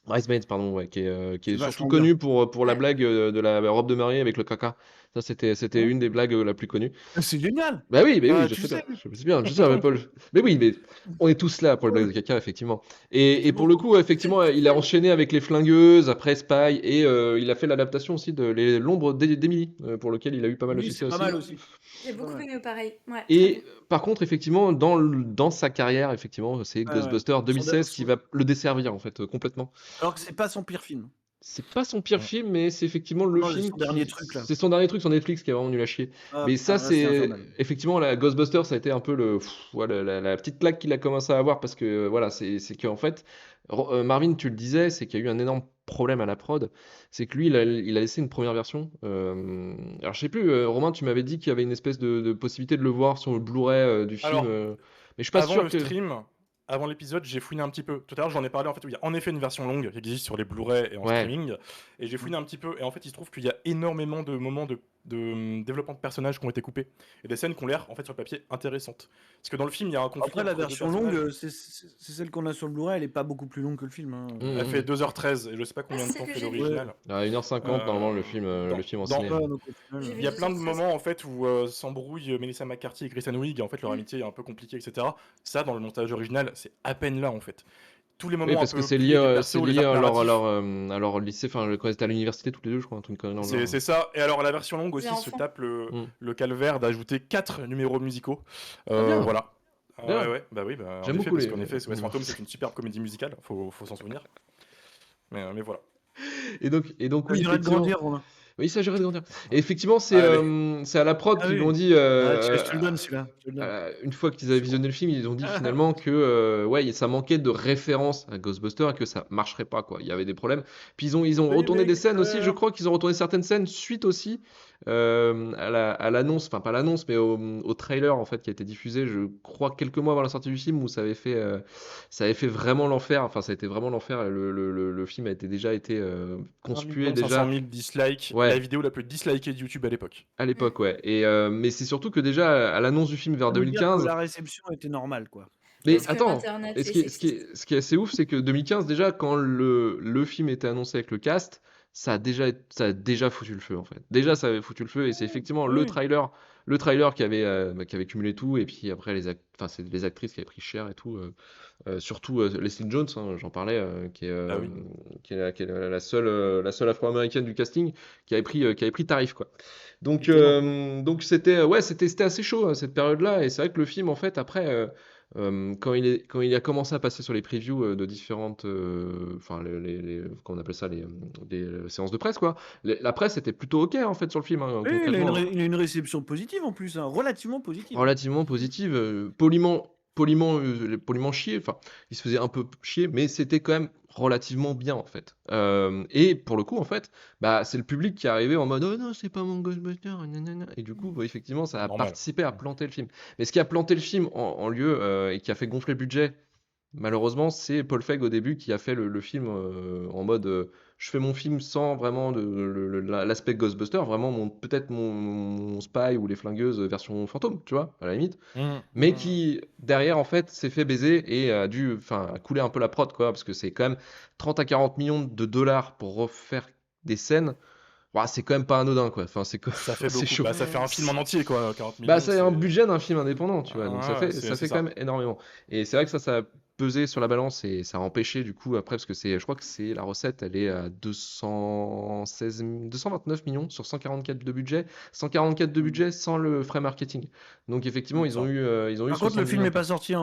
Bridesmaids, pardon, ouais, qui C'est est surtout vachement connu pour la Ouais. blague de la robe de mariée avec le caca. Ça, c'était Hein. une des blagues la plus connues. C'est génial. Bah oui, je Tu sais bien, sais. je sais bien, je sais, mais Paul. Mais oui, mais on est tous là pour le blague de caca, effectivement. Et pour le beaucoup. coup, effectivement, il a enchaîné avec Les Flingueuses, après Spy, et il a fait l'adaptation aussi de L'ombre d'Emily, pour lequel il a eu pas mal de Oui, succès c'est pas aussi. mal aussi. J'ai C'est pas beaucoup mal. aimé pareil. Ouais, très Et bien. par contre, effectivement, dans sa carrière, effectivement, c'est Ouais, ouais. Ghostbusters 2016 qui va le desservir, en fait, complètement. Alors que c'est pas son pire film. C'est pas son pire film, mais c'est effectivement le Non, c'est film son dernier truc, là. c'est son dernier truc sur Netflix qui est vraiment nul à chier. Ah, Mais ça, putain, là, c'est c'est infernal. effectivement la Ghostbusters, ça a été un peu la petite claque qu'il a commencé à avoir parce que voilà, c'est qu'en fait, Marvin, tu le disais, c'est qu'il y a eu un énorme problème à la prod. C'est que lui, il a laissé une première version. Alors, je sais plus, Romain, tu m'avais dit qu'il y avait une espèce de possibilité de le voir sur le Blu-ray du film. Alors, Mais je suis pas avant sûr le que. stream, avant l'épisode, j'ai fouiné un petit peu. Tout à l'heure, j'en ai parlé en fait, où il y a en effet une version longue qui existe sur les Blu-ray et en Ouais. streaming. Et j'ai fouiné un petit peu, et en fait, il se trouve qu'il y a énormément de moments de développement de personnages qui ont été coupés. Et des scènes qui ont l'air, en fait, sur le papier, intéressantes. Parce que dans le film, il y a un conflit. Après, la entre deux version personnages. longue, c'est celle qu'on a sur le Blu-ray, elle est pas beaucoup plus longue que le film. Hein. Elle fait 2h13, et je sais pas combien de c'est temps que fait j'ai vu. l'original. À 1h50, normalement, le film en ciné. Ouais, donc, au final, J'ai Il vu y a plein de 2h13. moments en fait où s'embrouillent Melissa McCarthy et Kristen Wiig, et en fait leur amitié est un peu compliquée, etc. Ça, dans le montage original, c'est à peine là en fait. tous les Oui, moments un parce que peu c'est clés lié, du c'est perso, les lié arcs narratifs. à leur lycée, enfin, quand ils étaient à l'université tous les deux, je crois, un truc dans le genre. C'est ça. Et alors, la version longue Les aussi se enfants. tape Mm. le calvaire d'ajouter 4 numéros musicaux. Ah, bien, Voilà. bien. Ouais, bah oui, bah, en J'aime effet, beaucoup parce les. qu'en effet, SOS Fantôme, c'est une superbe comédie musicale, faut s'en souvenir. Mais voilà. Et donc, Ça oui, dirait de effectivement. grandir, Romain. Oui, il s'agirait de grandir. Et effectivement, Allez. c'est à la prod Ah qu'ils lui ont oui. dit, Ah, je te le donne celui-là. Je te le donne. une fois qu'ils avaient C'est visionné le film, ils ont dit finalement que ouais, ça manquait de référence à Ghostbusters et que ça marcherait pas, quoi. Il y avait des problèmes. Puis ils ont Oui, retourné mais des scènes aussi, je crois qu'ils ont retourné certaines scènes suite aussi à l'annonce, enfin pas l'annonce, mais au trailer en fait qui a été diffusé, je crois quelques mois avant la sortie du film où ça avait fait vraiment l'enfer. Enfin, ça a été vraiment l'enfer. Le film a été déjà été 1 conspué 500 déjà. 000 dislikes, Ouais. la vidéo la plus dislikée de YouTube à l'époque. À l'époque, ouais. Et, mais c'est surtout que déjà, à l'annonce du film vers Ça veut dire que 2015. la réception était normale, quoi. Mais Parce que attends, Internet et est sexiste. ce qui est assez ouf, c'est que 2015, déjà, quand le film était annoncé avec le cast, ça a déjà foutu le feu, en fait. Déjà, ça avait foutu le feu, et c'est effectivement Oui. le trailer qui avait cumulé tout, et puis après, enfin, c'est les actrices qui avaient pris cher et tout. Surtout Leslie Jones, hein, j'en parlais, Ah oui. qui est la seule afro-américaine du casting qui avait pris tarif, quoi. Donc c'était assez chaud cette période-là, et c'est vrai que le film, en fait, après, quand il a commencé à passer sur les previews de différentes, enfin, comment on appelle ça, les séances de presse, quoi. La presse était plutôt ok, en fait, sur le film, hein, Oui, concrètement. il a une réception positive en plus, hein, relativement positive. Relativement positive, poliment chier, enfin, il se faisait un peu chier, mais c'était quand même relativement bien en fait. Et pour le coup, en fait, bah, c'est le public qui est arrivé en mode oh non, c'est pas mon Ghostbuster, nanana. Et du coup, bah, effectivement, ça a Normal. participé à planter le film. Mais ce qui a planté le film en lieu et qui a fait gonfler le budget, malheureusement, c'est Paul Feig au début qui a fait le film en mode je fais mon film sans vraiment l'aspect Ghostbuster, vraiment peut-être mon Spy ou les flingueuses version fantôme, tu vois, à la limite, mais qui derrière en fait s'est fait baiser et a coulé un peu la prod, quoi, parce que c'est quand même 30 à 40 millions de dollars pour refaire des scènes. Ouah, c'est quand même pas anodin, quoi. Enfin, Ça fait c'est beaucoup. chaud. Bah, ça fait un film en entier, quoi. 40 Bah, millions, c'est un c'est. budget d'un film indépendant, tu vois, donc Ouais, ça c'est fait quand ça. même énormément. Et c'est vrai que ça a pesé sur la balance et ça a empêché, du coup, après, parce que je crois que c'est la recette, elle est à 229 millions sur 144 de budget, 144 de budget sans le frais marketing. Donc, effectivement, ils ont eu Par contre, 60 le film millions n'est de pas pertes. sorti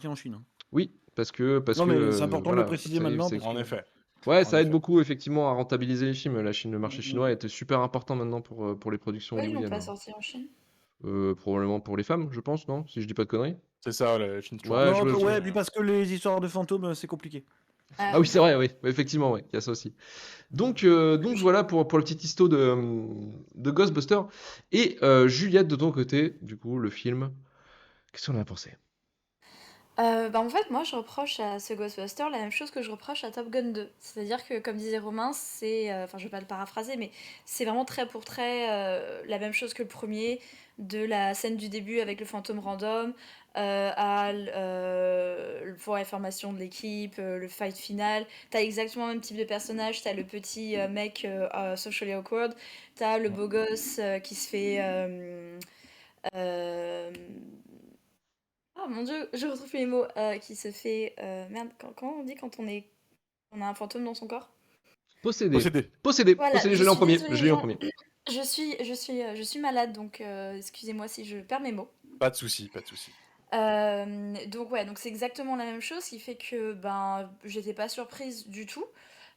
en Chine, hein. Oui, parce Non, mais c'est que important de le voilà, préciser maintenant parce En que effet. ouais, En ça aide effet. beaucoup, effectivement, à rentabiliser les films. La Chine, le marché Mm, chinois était super important maintenant pour les productions Pourquoi ils l'ont hollywoodiennes, pas hein. sorti en Chine? Probablement pour les femmes, je pense, non? Si je dis pas de conneries. C'est ça, la Chine, toujours un Ouais, peu non, compliqué, ouais, mais, puis parce que les histoires de fantômes, c'est compliqué. Ah oui, c'est vrai, oui. Ouais, effectivement, oui, il y a ça aussi. Donc voilà pour le petit histo de Ghostbusters. Et Juliette, de ton côté, du coup, le film, qu'est-ce qu'on en a pensé? Bah, en fait, moi, je reproche à ce Ghostbuster la même chose que je reproche à Top Gun 2. C'est-à-dire que, comme disait Romain, c'est, enfin, je vais pas le paraphraser, mais c'est vraiment trait pour trait la même chose que le premier, de la scène du début avec le fantôme random, pour la formation de l'équipe, le fight final. T'as exactement le même type de personnage, t'as le petit mec socially awkward, t'as le beau gosse qui se fait... euh, Oh mon dieu, je retrouve plus les mots. Qui se fait. Merde, comment on dit quand on a un fantôme dans son corps? Possédé. Possédé. Voilà, Possédé, je je l'ai en suis premier. désolée Je les l'ai en gens. premier. Je suis malade, donc excusez-moi si je perds mes mots. Pas de souci, pas de souci. Donc ouais, donc c'est exactement la même chose, qui fait que ben j'étais pas surprise du tout.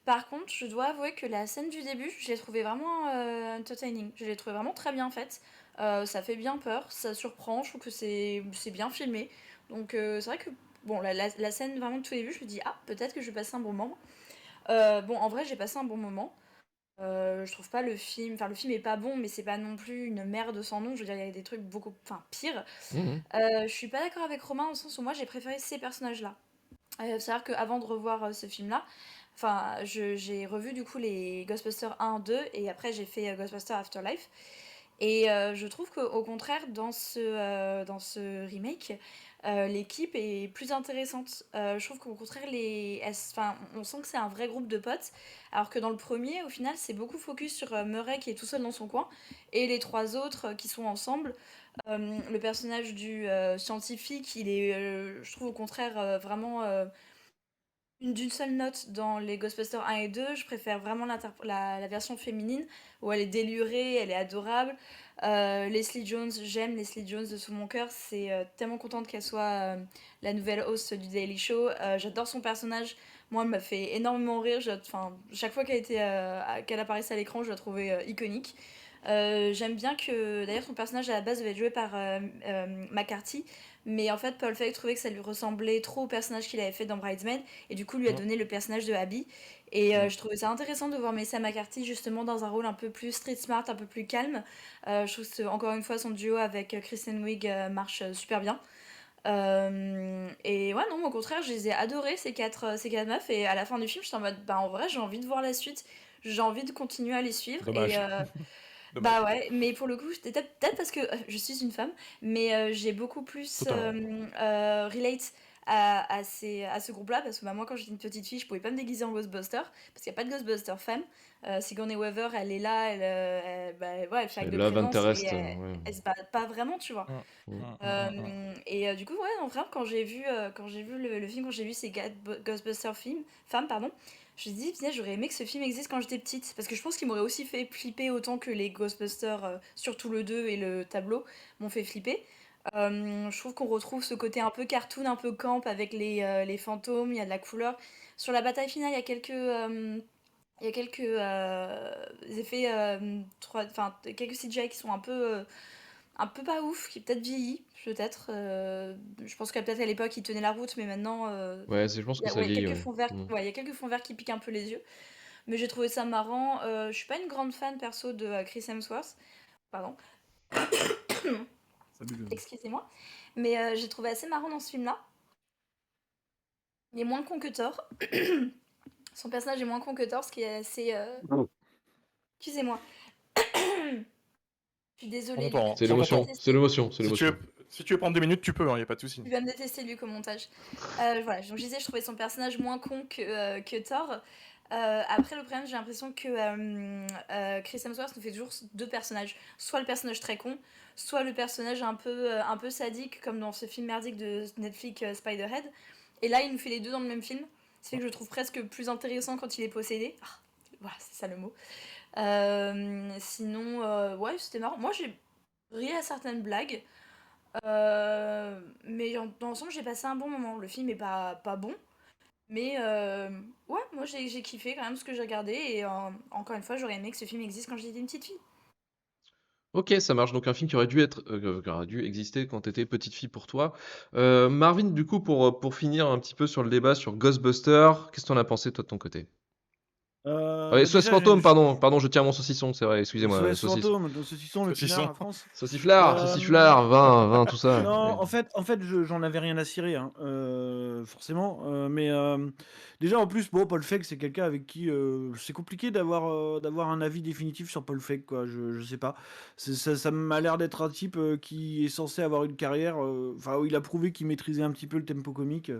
Par contre, je dois avouer que la scène du début, je l'ai trouvée vraiment entertaining. Je l'ai trouvée vraiment très bien faite. Ça fait bien peur, ça surprend, je trouve que c'est bien filmé. Donc c'est vrai que bon, la scène vraiment de tout début, je me dis ah peut-être que je vais passer un bon moment. Bon, en vrai, j'ai passé un bon moment. Je trouve pas le film, enfin le film est pas bon, mais c'est pas non plus une merde sans nom. Je veux dire, il y a des trucs beaucoup, enfin pires. Mhm. Je suis pas d'accord avec Romain au sens où moi j'ai préféré ces personnages-là. C'est-à-dire qu'avant de revoir ce film-là, enfin, j'ai revu du coup les Ghostbusters 1, 2 et après j'ai fait Ghostbusters Afterlife. Et je trouve qu'au contraire, dans ce remake, l'équipe est plus intéressante. Je trouve qu'au contraire, enfin, on sent que c'est un vrai groupe de potes, alors que dans le premier, au final, c'est beaucoup focus sur Murray qui est tout seul dans son coin, et les trois autres qui sont ensemble. Le personnage du scientifique, il est, je trouve au contraire, vraiment d'une seule note dans les Ghostbusters 1 et 2. Je préfère vraiment la version féminine où elle est délurée, elle est adorable. Leslie Jones, j'aime Leslie Jones de tout mon cœur. C'est tellement contente qu'elle soit la nouvelle host du Daily Show. J'adore son personnage. Moi, elle m'a fait énormément rire. Enfin, chaque fois qu'elle apparaissait à l'écran, je la trouvais iconique. J'aime bien que d'ailleurs son personnage à la base devait être joué par McCarthy, mais en fait Paul Feig trouvait que ça lui ressemblait trop au personnage qu'il avait fait dans Bridesmaid et du coup lui a donné le personnage de Abby. Et je trouvais ça intéressant de voir Melissa McCarthy justement dans un rôle un peu plus street smart, un peu plus calme. Je trouve que encore une fois son duo avec Kristen Wiig marche super bien. Et ouais, non, au contraire, je les ai adorés ces quatre meufs. Et à la fin du film, j'étais en mode, bah en vrai, j'ai envie de voir la suite. J'ai envie de continuer à les suivre. Dommage. Et Dommage. bah ouais, mais pour le coup, c'était peut-être parce que je suis une femme, mais j'ai beaucoup plus Totalement. relate à ce groupe-là, parce que bah, moi, quand j'étais une petite fille, je pouvais pas me déguiser en Ghostbuster, parce qu'il n'y a pas de Ghostbuster femme. Sigourney Weaver, elle est là, bah, ouais, elle fait C'est acte de Love présence, mais Interest. Ouais. elle se bat pas vraiment, tu vois. Mm. Et du coup, ouais, non, vraiment, quand j'ai vu le film, quand j'ai vu ces Ghostbusters femmes, pardon, je me suis dit, putain, j'aurais aimé que ce film existe quand j'étais petite. Parce que je pense qu'il m'aurait aussi fait flipper autant que les Ghostbusters, surtout le 2 et le tableau, m'ont fait flipper. Je trouve qu'on retrouve ce côté un peu cartoon, un peu camp avec les fantômes, il y a de la couleur. Sur la bataille finale, il y a quelques effets, enfin, quelques CGI qui sont un peu pas ouf, qui est peut-être vieilli, peut-être. Je pense qu'à peut-être à l'époque il tenait la route, mais maintenant, Ouais, je pense que ça ouais, vieillit, quelques ouais. fonds verts, ouais, il y a quelques fonds verts qui piquent un peu les yeux. Mais j'ai trouvé ça marrant. Je suis pas une grande fan perso de Chris Hemsworth, pardon, excusez-moi. Mais j'ai trouvé assez marrant dans ce film-là. Il est moins con que Thor. Son personnage est moins con que Thor, ce qui est assez. Excusez-moi. Je suis désolée, Luc. Content, C'est sans l'émotion, content. c'est l'émotion, c'est Si tu l'émotion. veux, si tu veux prendre 2 minutes, tu peux, y a pas de souci. Tu vas me détester, Luc, au montage. Voilà, donc je disais, je trouvais son personnage moins con que Thor. Après, le problème, j'ai l'impression que Chris Hemsworth nous fait toujours deux personnages. Soit le personnage très con, soit le personnage un peu sadique, comme dans ce film merdique de Netflix Spider-Head. Et là, il nous fait les deux dans le même film. Ce qui fait que je le trouve presque plus intéressant quand il est possédé. Ah, voilà, c'est ça le mot. Sinon, ouais, c'était marrant. Moi, j'ai ri à certaines blagues. Mais dans l'ensemble, j'ai passé un bon moment. Le film est pas bon, mais ouais, moi j'ai kiffé quand même ce que j'ai regardé. Et encore une fois, j'aurais aimé que ce film existe quand j'étais une petite fille. Ok, ça marche. Donc un film qui aurait dû exister quand t'étais petite fille pour toi. Marvin, du coup, pour finir un petit peu sur le débat sur Ghostbusters, qu'est-ce que t'en as pensé toi de ton côté? Bah SOS déjà, Fantôme, pardon, je tiens mon saucisson, c'est vrai, excusez-moi, SOS saucisse. Fantôme, dans Saucisson, le pinard Saucisson. à France. Sauciflard, vin, tout ça. Non, en fait, j'en avais rien à cirer, hein, forcément. Mais déjà, en plus, bon, Paul Feig, c'est quelqu'un avec qui c'est compliqué d'avoir un avis définitif sur Paul Feig, quoi. Je sais pas. Ça m'a l'air d'être un type qui est censé avoir une carrière, enfin, où il a prouvé qu'il maîtrisait un petit peu le tempo comique.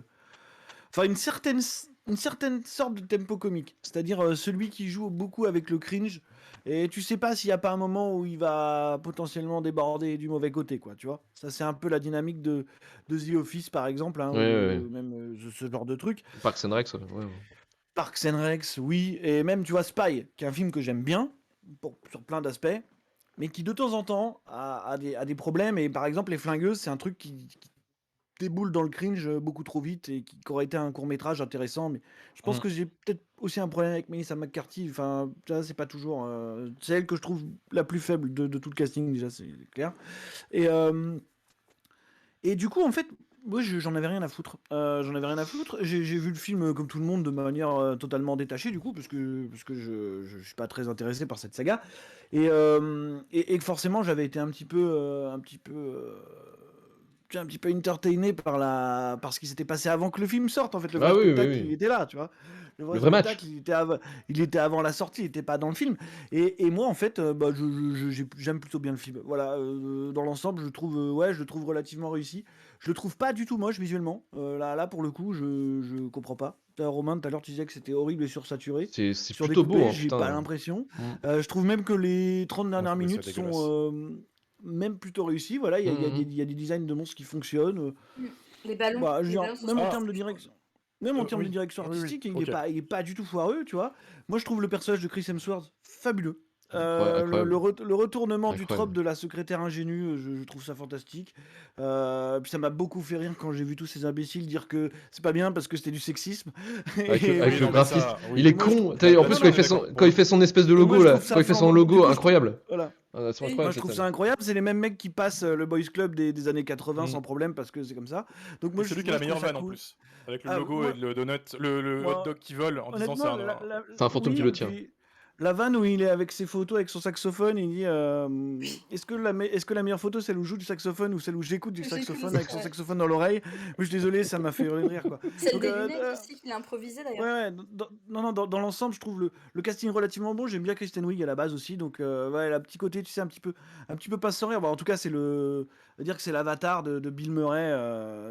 Enfin, une certaine sorte de tempo comique. C'est-à-dire celui qui joue beaucoup avec le cringe. Et tu sais pas s'il n'y a pas un moment où il va potentiellement déborder du mauvais côté, quoi, tu vois. Ça, c'est un peu la dynamique de The Office, par exemple, hein, Ouais, ou ouais, ouais. même ce genre de truc. Parks and Rec, ouais. Parks and Rec, oui. Et même, tu vois, Spy, qui est un film que j'aime bien, sur plein d'aspects, mais qui de temps en temps a des problèmes. Et par exemple, Les Flingueuses, c'est un truc qui déboule dans le cringe beaucoup trop vite et qui aurait été un court métrage intéressant, mais je pense que j'ai peut-être aussi un problème avec Melissa McCarthy. Enfin, ça, c'est pas toujours. C'est elle que je trouve la plus faible de tout le casting, déjà, c'est clair. Et, et du coup, en fait, moi, j'en avais rien à foutre. J'en avais rien à foutre. J'ai vu le film comme tout le monde de manière totalement détachée, du coup, parce que je suis pas très intéressé par cette saga. Et que forcément, j'avais été un petit peu un petit peu entertainé par ce qui s'était passé avant que le film sorte. En fait, le vrai Ah oui, spectacle, il oui. était là, tu vois. Le vrai Le vrai match. spectacle, il était avant la sortie, il était pas dans le film. Et moi, en fait, bah, j'aime plutôt bien le film. Voilà, dans l'ensemble, je le trouve relativement réussi. Je le trouve pas du tout moche visuellement. Là, pour le coup, je comprends pas. Romain, tout à l'heure, tu disais que c'était horrible et sursaturé. C'est plutôt beau, Surdécoupé, hein, j'ai pas putain. l'impression. Je trouve même que les 30 Moi, je dernières trouvais ça minutes dégueulasse. sont même plutôt réussies. Voilà, il y a des designs de monstres qui fonctionnent. Les ballons, Bah, je veux les dire, ballons sont même en super Ah, termes de cool, je trouve. direction. Même en termes de Oui, direction oui, oui, artistique, ok. il est pas du tout foireux, tu vois. Moi, je trouve le personnage de Chris Hemsworth fabuleux. Incroyable. Le retournement du Incroyable. trope de la secrétaire ingénue, je trouve ça fantastique. Puis ça m'a beaucoup fait rire quand j'ai vu tous ces imbéciles dire que c'est pas bien parce que c'était du sexisme. Avec le, Et avec Oui, le non, mais graphiste. ça, Il oui. est moi, je con. trouve... En Là- plus, Non, quand là-dessus, non, il on fait est son, d'accord. quand il fait son espèce de et moi, logo, je là. trouve ça Quand il fait son flambant. Du logo, coup, incroyable. voilà. Ah, c'est Oui. incroyable, Moi, je cette trouve scène. ça incroyable. C'est les mêmes mecs qui passent le Boys Club des années 80 sans Mm. problème parce que c'est comme ça. Donc Et moi, c'est lui qui a moi, la je trouve meilleure ça vanne en cool. plus. Avec le Ah, logo et moi, le donut, le hot moi, dog qui vole en disant c'est honnêtement, un. C'est un fantôme qui oui, le et tient. puis la vanne où il est avec ses photos, avec son saxophone, il dit est-ce que la meilleure photo, c'est celle où je joue du saxophone ou celle où j'écoute du J'écoute le saxophone avec son ouais. saxophone dans l'oreille? Moi, je suis désolé, ça m'a fait hurler de rire, quoi. Celle Donc, des lunettes aussi qu'il a improvisé ouais, d'ailleurs. ouais, non, dans l'ensemble, je trouve le casting relativement bon. J'aime bien Kristen Wiig à la base aussi, donc ouais, elle a un petit côté, tu sais, un petit peu pas sans rire. Bon, en tout cas, on va dire que c'est l'avatar de Bill Murray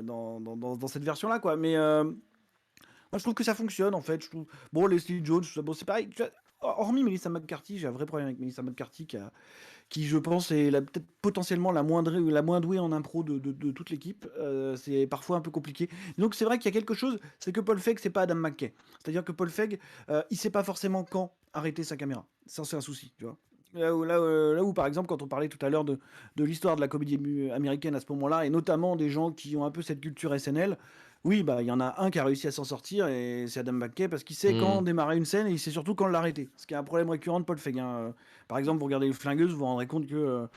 dans cette version-là, quoi. Mais moi, je trouve que ça fonctionne, en fait. Je trouve... Bon, Leslie Jones, bon, c'est pareil. Tu vois, hormis Melissa McCarthy, j'ai un vrai problème avec Melissa McCarthy, qui je pense, est peut-être potentiellement la moins douée en impro de toute l'équipe. C'est parfois un peu compliqué. Donc, c'est vrai qu'il y a quelque chose, c'est que Paul Feig, c'est pas Adam McKay. C'est-à-dire que Paul Feig, il sait pas forcément quand arrêter sa caméra. Ça, c'est un souci, tu vois. Là où, par exemple, quand on parlait tout à l'heure de l'histoire de la comédie américaine à ce moment-là, et notamment des gens qui ont un peu cette culture SNL, oui, bah il y en a un qui a réussi à s'en sortir, et c'est Adam McKay, parce qu'il sait quand Hmm. démarrer une scène, et il sait surtout quand l'arrêter. Ce qui est un problème récurrent de Paul Feig, hein. Par exemple, vous regardez Les Flingueuses, vous vous rendrez compte que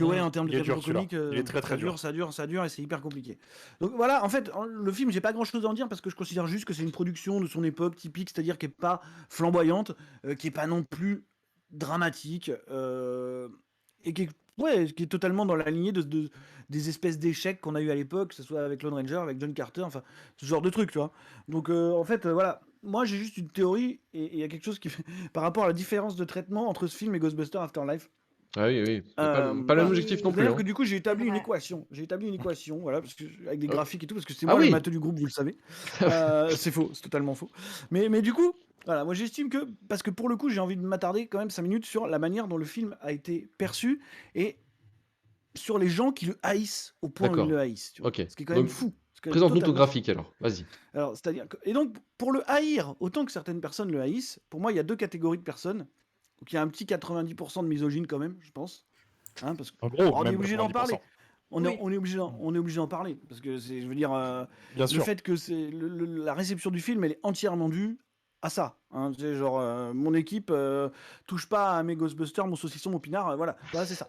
ouais, en termes de Il est dur tempo celui-là. comique, Il est très très dur. ça dure, et c'est hyper compliqué. Donc voilà, en fait, le film, j'ai pas grand-chose à en dire, parce que je considère juste que c'est une production de son époque typique, c'est-à-dire qui est pas flamboyante, qui est pas non plus dramatique, et qui est totalement dans la lignée des espèces d'échecs qu'on a eu à l'époque, que ce soit avec Lone Ranger, avec John Carter, enfin, ce genre de truc, tu vois. Donc, en fait, voilà. Moi, j'ai juste une théorie, et il y a quelque chose qui fait... par rapport à la différence de traitement entre ce film et Ghostbusters Afterlife. Ah oui, oui. Pas le même Voilà. objectif non plus, C'est-à-dire hein. que du coup, j'ai établi une vrai. équation. J'ai établi une équation, voilà, parce que, avec des Oh. graphiques et tout, parce que c'est Ah moi le oui. matheux du groupe, vous le savez. C'est faux, c'est totalement faux. Mais du coup, voilà, moi j'estime que, parce que pour le coup, j'ai envie de m'attarder quand même 5 minutes sur la manière dont le film a été perçu et sur les gens qui le haïssent au point où ils D'accord. le haïssent, tu vois. Ok. Ce qui est quand même Donc, fou. C'est quand même présente-nous ton totalement fou. graphique alors. Vas-y. Alors, c'est-à-dire que... Et donc, pour le haïr, autant que certaines personnes le haïssent, pour moi, il y a deux catégories de personnes. Donc, il y a un petit 90% de misogyne quand même, je pense. Hein, parce que... En gros, Alors, on est même obligé d'en parler. 90%. Oui. On est obligé d'en parler. Parce que, je veux dire, Bien le sûr. fait que la réception du film, elle est entièrement due à ça. Hein. C'est genre, mon équipe touche pas à mes Ghostbusters, mon saucisson, mon pinard, voilà. Voilà, c'est ça.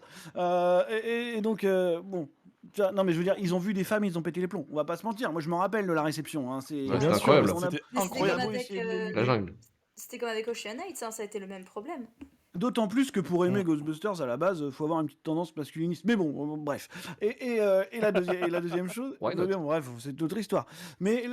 Et donc, bon... tu vois, non, mais je veux dire, ils ont vu des femmes, ils ont pété les plombs. On va pas se mentir. Moi, je me rappelle de la réception. Hein. Ouais, Bien c'était sûr, incroyable. c'était Mais On a incroyable. beau avec, essayer de l'émuler. La jungle. c'était comme avec Ocean Heights, hein, ça a été le même problème. D'autant plus que pour aimer Mm. Ghostbusters, à la base, faut avoir une petite tendance masculiniste. Mais bon, bref. Et la deuxième chose... Why not? Bref, c'est une autre histoire. Mais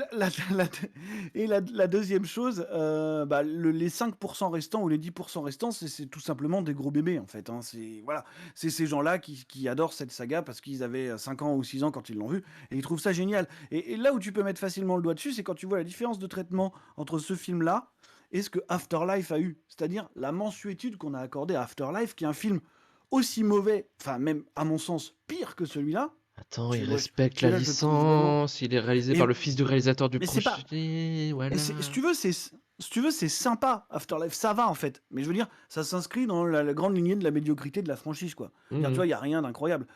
la deuxième chose, bah, les 5% restants ou les 10% restants, c'est tout simplement des gros bébés, en fait. Hein. Voilà. C'est ces gens-là qui adorent cette saga parce qu'ils avaient 5 ans ou 6 ans quand ils l'ont vu, et ils trouvent ça génial. Et là où tu peux mettre facilement le doigt dessus, c'est quand tu vois la différence de traitement entre ce film-là et ce que Afterlife a eu. C'est-à-dire la mansuétude qu'on a accordée à Afterlife, qui est un film aussi mauvais, enfin même à mon sens pire que celui-là. Attends, il Moi, respecte la celui-là, je le trouve vraiment... licence. Il est réalisé Et- par le fils du réalisateur du mais c'est pas- prochain. Voilà. Et si tu veux, c'est sympa, Afterlife, ça va en fait. Mais je veux dire, ça s'inscrit dans la grande lignée de la médiocrité de la franchise, quoi. C'est-à-dire, tu vois, il n'y a rien d'incroyable.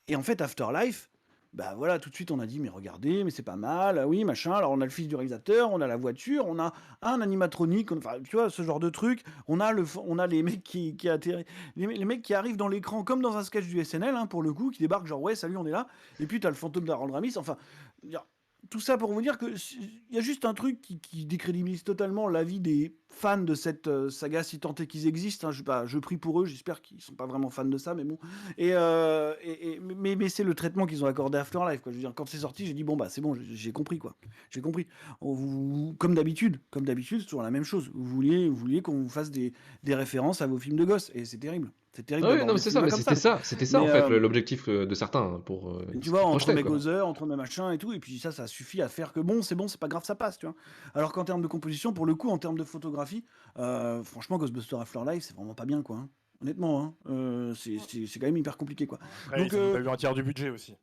Et en fait, Afterlife, bah voilà, tout de suite on a dit, mais regardez, mais c'est pas mal, ah oui, machin. Alors on a le fils du réalisateur, on a la voiture, on a un animatronique, enfin, tu vois, ce genre de truc. On a les mecs les mecs qui arrivent dans l'écran comme dans un sketch du SNL, hein, pour le coup, qui débarquent genre, ouais, salut, on est là. Et puis t'as le fantôme d'Harold Ramis, enfin, tout ça pour vous dire que il y a juste un truc qui décrédibilise totalement l'avis des fans de cette saga, si tant est qu'ils existent. Hein. Je prie pour eux, j'espère qu'ils sont pas vraiment fans de ça, mais bon. Mais c'est le traitement qu'ils ont accordé à Afterlife, quoi. Je veux dire, quand c'est sorti, j'ai dit bon bah c'est bon, j'ai compris, quoi. J'ai compris. Comme d'habitude, c'est toujours la même chose. Vous vouliez qu'on vous fasse des références à vos films de gosses, et c'est terrible. C'est terrible Ah oui, d'aborder non, mais ce c'est ça, film-là mais comme c'était ça en Mais, fait l'objectif de certains hein, pour tu ce vois, qu'ils entre projetaient, mes quoi. Gozer, entre mes machins et tout, et puis ça suffit à faire que bon, c'est pas grave, ça passe, tu vois. Alors qu'en termes de composition, pour le coup, en termes de photographie, franchement, Ghostbusters Afterlife, c'est vraiment pas bien, quoi. Hein. Honnêtement, hein. C'est quand même hyper compliqué, quoi. Après, Donc, ils ont pas eu un tiers du budget aussi.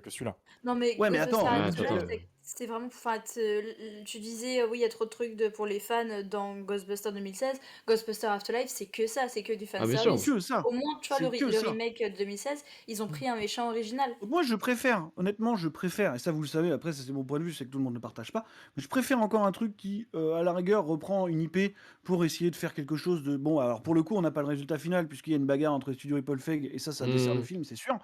que celui-là. Non, mais Ouais, mais attends, Ghostbusters attends, Afterlife, c'était vraiment. Enfin, tu disais, oui, il y a trop de trucs pour les fans dans Ghostbusters 2016. Ghostbusters Afterlife, c'est que ça, c'est que du Ah, bien sûr. fanservice. que ça. Au moins, tu vois, C'est que le ça. remake de 2016, ils ont pris un méchant original. Moi, je préfère, honnêtement, je préfère, et ça vous le savez, après, ça c'est mon point de vue, c'est que tout le monde ne partage pas, mais je préfère encore un truc qui, à la rigueur, reprend une IP pour essayer de faire quelque chose de. Bon, alors pour le coup, on n'a pas le résultat final, puisqu'il y a une bagarre entre Studio et Paul Feig, et ça dessert le film, c'est sûr.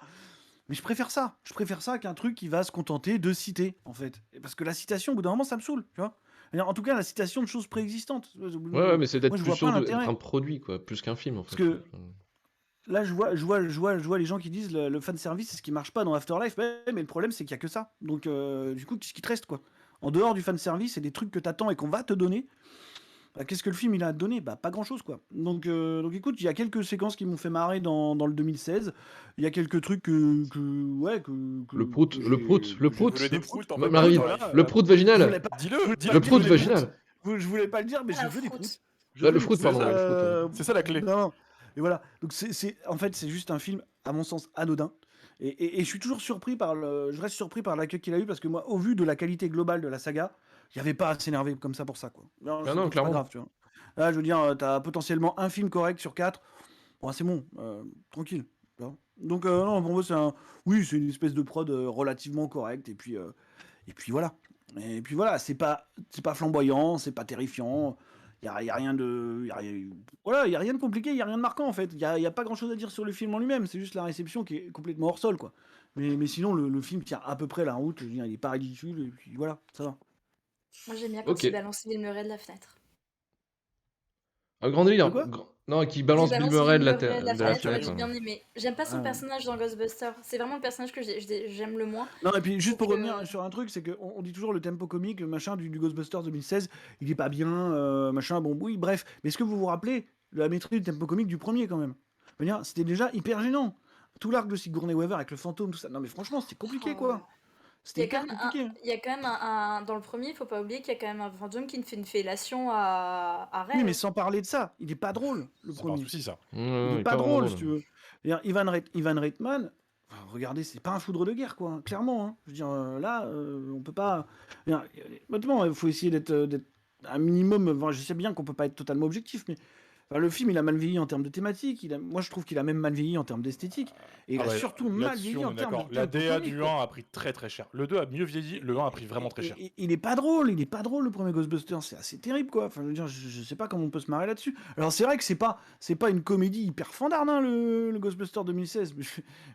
Mais je préfère ça. Je préfère ça qu'un truc qui va se contenter de citer, en fait. Et parce que la citation, au bout d'un moment, ça me saoule, tu vois. En tout cas, la citation de choses préexistantes. Ouais, mais c'est d'être Moi, je plus vois sûr pas d'être l'intérêt. un produit, quoi, plus qu'un film, en Parce fait. que là, je vois les gens qui disent le fanservice, c'est ce qui marche pas dans Afterlife. Ouais, mais le problème, c'est qu'il y a que ça. Donc, du coup, qu'est-ce qui te reste, quoi? En dehors du fanservice et des trucs que t'attends et qu'on va te donner, bah, qu'est-ce que le film il a à te donner? Bah, pas grand-chose, quoi. Donc écoute, il y a quelques séquences qui m'ont fait marrer dans le 2016. Il y a quelques trucs ouais, Le prout, le prout, le prout. voulais des proutes, en Ma- fait, Marvin, voilà, le prout Je vaginal. voulais pas, Dis-le, je voulais dis-le. pas Le dire prout des vaginal. Je voulais pas le dire, mais Ah, je veux des prout. proutes. Ah, le fruit, proutes, pardon, c'est le ça. fruit. C'est ça la clé. Non. Et voilà. Donc en fait, c'est juste un film, à mon sens, anodin. Et je suis toujours surpris je reste surpris par l'accueil qu'il a eu parce que moi, au vu de la qualité globale de la saga, il n'y avait pas à s'énerver comme ça pour ça, quoi. Ah non, Donc, c'est clairement. pas grave, tu vois. Là, je veux dire, t'as potentiellement un film correct sur 4. Bon, c'est bon, tranquille. Tu vois. Donc, non, pour moi, oui, c'est une espèce de prod relativement correcte. Et puis voilà. Et puis voilà, c'est pas flamboyant, c'est pas terrifiant. Y a rien de. Voilà, y a rien de compliqué, y a rien de marquant en fait. Y a pas grand chose à dire sur le film en lui-même, c'est juste la réception qui est complètement hors sol, quoi. Mais sinon, le film tient à peu près la route, je veux dire, il est pas ridicule, et puis voilà, ça va. Moi, j'aime bien quand Ok. il balance Bill Murray de la fenêtre. Un grand délire. De quoi Non, qui Il balance Bill Murray de la, Murray de la de la fenêtre, fenêtre. j'ai bien aimé. J'aime pas son Ah ouais. personnage dans Ghostbusters. C'est vraiment le personnage que j'aime le moins. Non, et puis juste pour Donc, revenir sur un truc, c'est qu'on on dit toujours le tempo comique, machin, du Ghostbusters 2016, il est pas bien, machin, bon, oui, bref. Mais est-ce que vous vous rappelez la maîtrise du tempo comique du premier, quand même? Je veux dire, c'était déjà hyper gênant. Tout l'arc de Sigourney Weaver avec le fantôme, tout ça. Non, mais franchement, c'était compliqué, quoi. Il y C'était a quand hyper même compliqué. il y a quand même dans le premier, il faut pas oublier qu'il y a quand même un fantôme qui fait une fellation à Ray. Oui, mais sans parler de ça, il est pas drôle, le C'est pas un premier. souci, ça. Il est pas drôle, si tu veux. C'est-à-dire, Ivan Reitman, enfin, regardez, c'est pas un foudre de guerre, quoi, clairement. Hein. Je veux dire, là, on peut pas. Honnêtement, il faut essayer d'être un minimum. Enfin, je sais bien qu'on peut pas être totalement objectif, mais enfin, le film, il a mal vieilli en termes de thématique. Moi, je trouve qu'il a même mal vieilli en termes d'esthétique. Et il a surtout mal là-dessus, vieilli on en est termes d'accord. de La tempo DA comique, du quoi. 1 a pris très très cher. Le 2 a mieux vieilli, le 1 a pris vraiment très cher. Il est pas drôle, le premier Ghostbusters, c'est assez terrible, quoi. Enfin, je veux dire, je sais pas comment on peut se marrer là-dessus. Alors c'est vrai que c'est pas une comédie hyper fandarde, hein, le Ghostbusters 2016,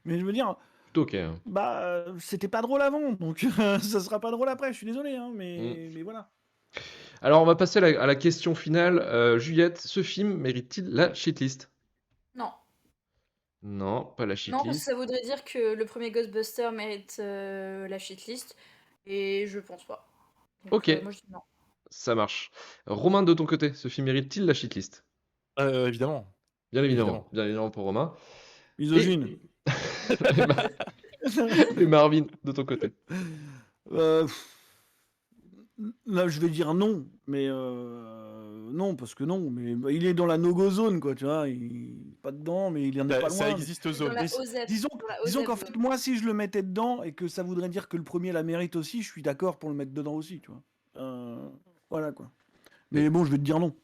mais je veux dire, Ok. bah c'était pas drôle avant, donc ça sera pas drôle après. Je suis désolé, hein, mais voilà. Alors, on va passer à la question finale. Juliette, ce film mérite-t-il la shitlist? Non. Non, pas la Non, parce que shitlist. ça voudrait dire que le premier Ghostbuster mérite la shitlist. Et je pense pas. Donc, Ok. moi, je dis non. Ça marche. Romain, de ton côté, ce film mérite-t-il la shitlist? Évidemment. Bien évidemment. Bien évidemment pour Romain. Misogyne. Et Marvin, de ton côté. Là, je vais dire non, mais non, parce que non, mais il est dans la no-go zone, quoi, tu vois, il est pas dedans, mais il en est pas loin. Ça existe Dans zone. la Mais OZEF. disons Dans la disons OZEF qu'en fait, zone. moi, si je le mettais dedans et que ça voudrait dire que le premier la mérite aussi, je suis d'accord pour le mettre dedans aussi, tu vois. Voilà, quoi. Mais bon, je vais te dire non.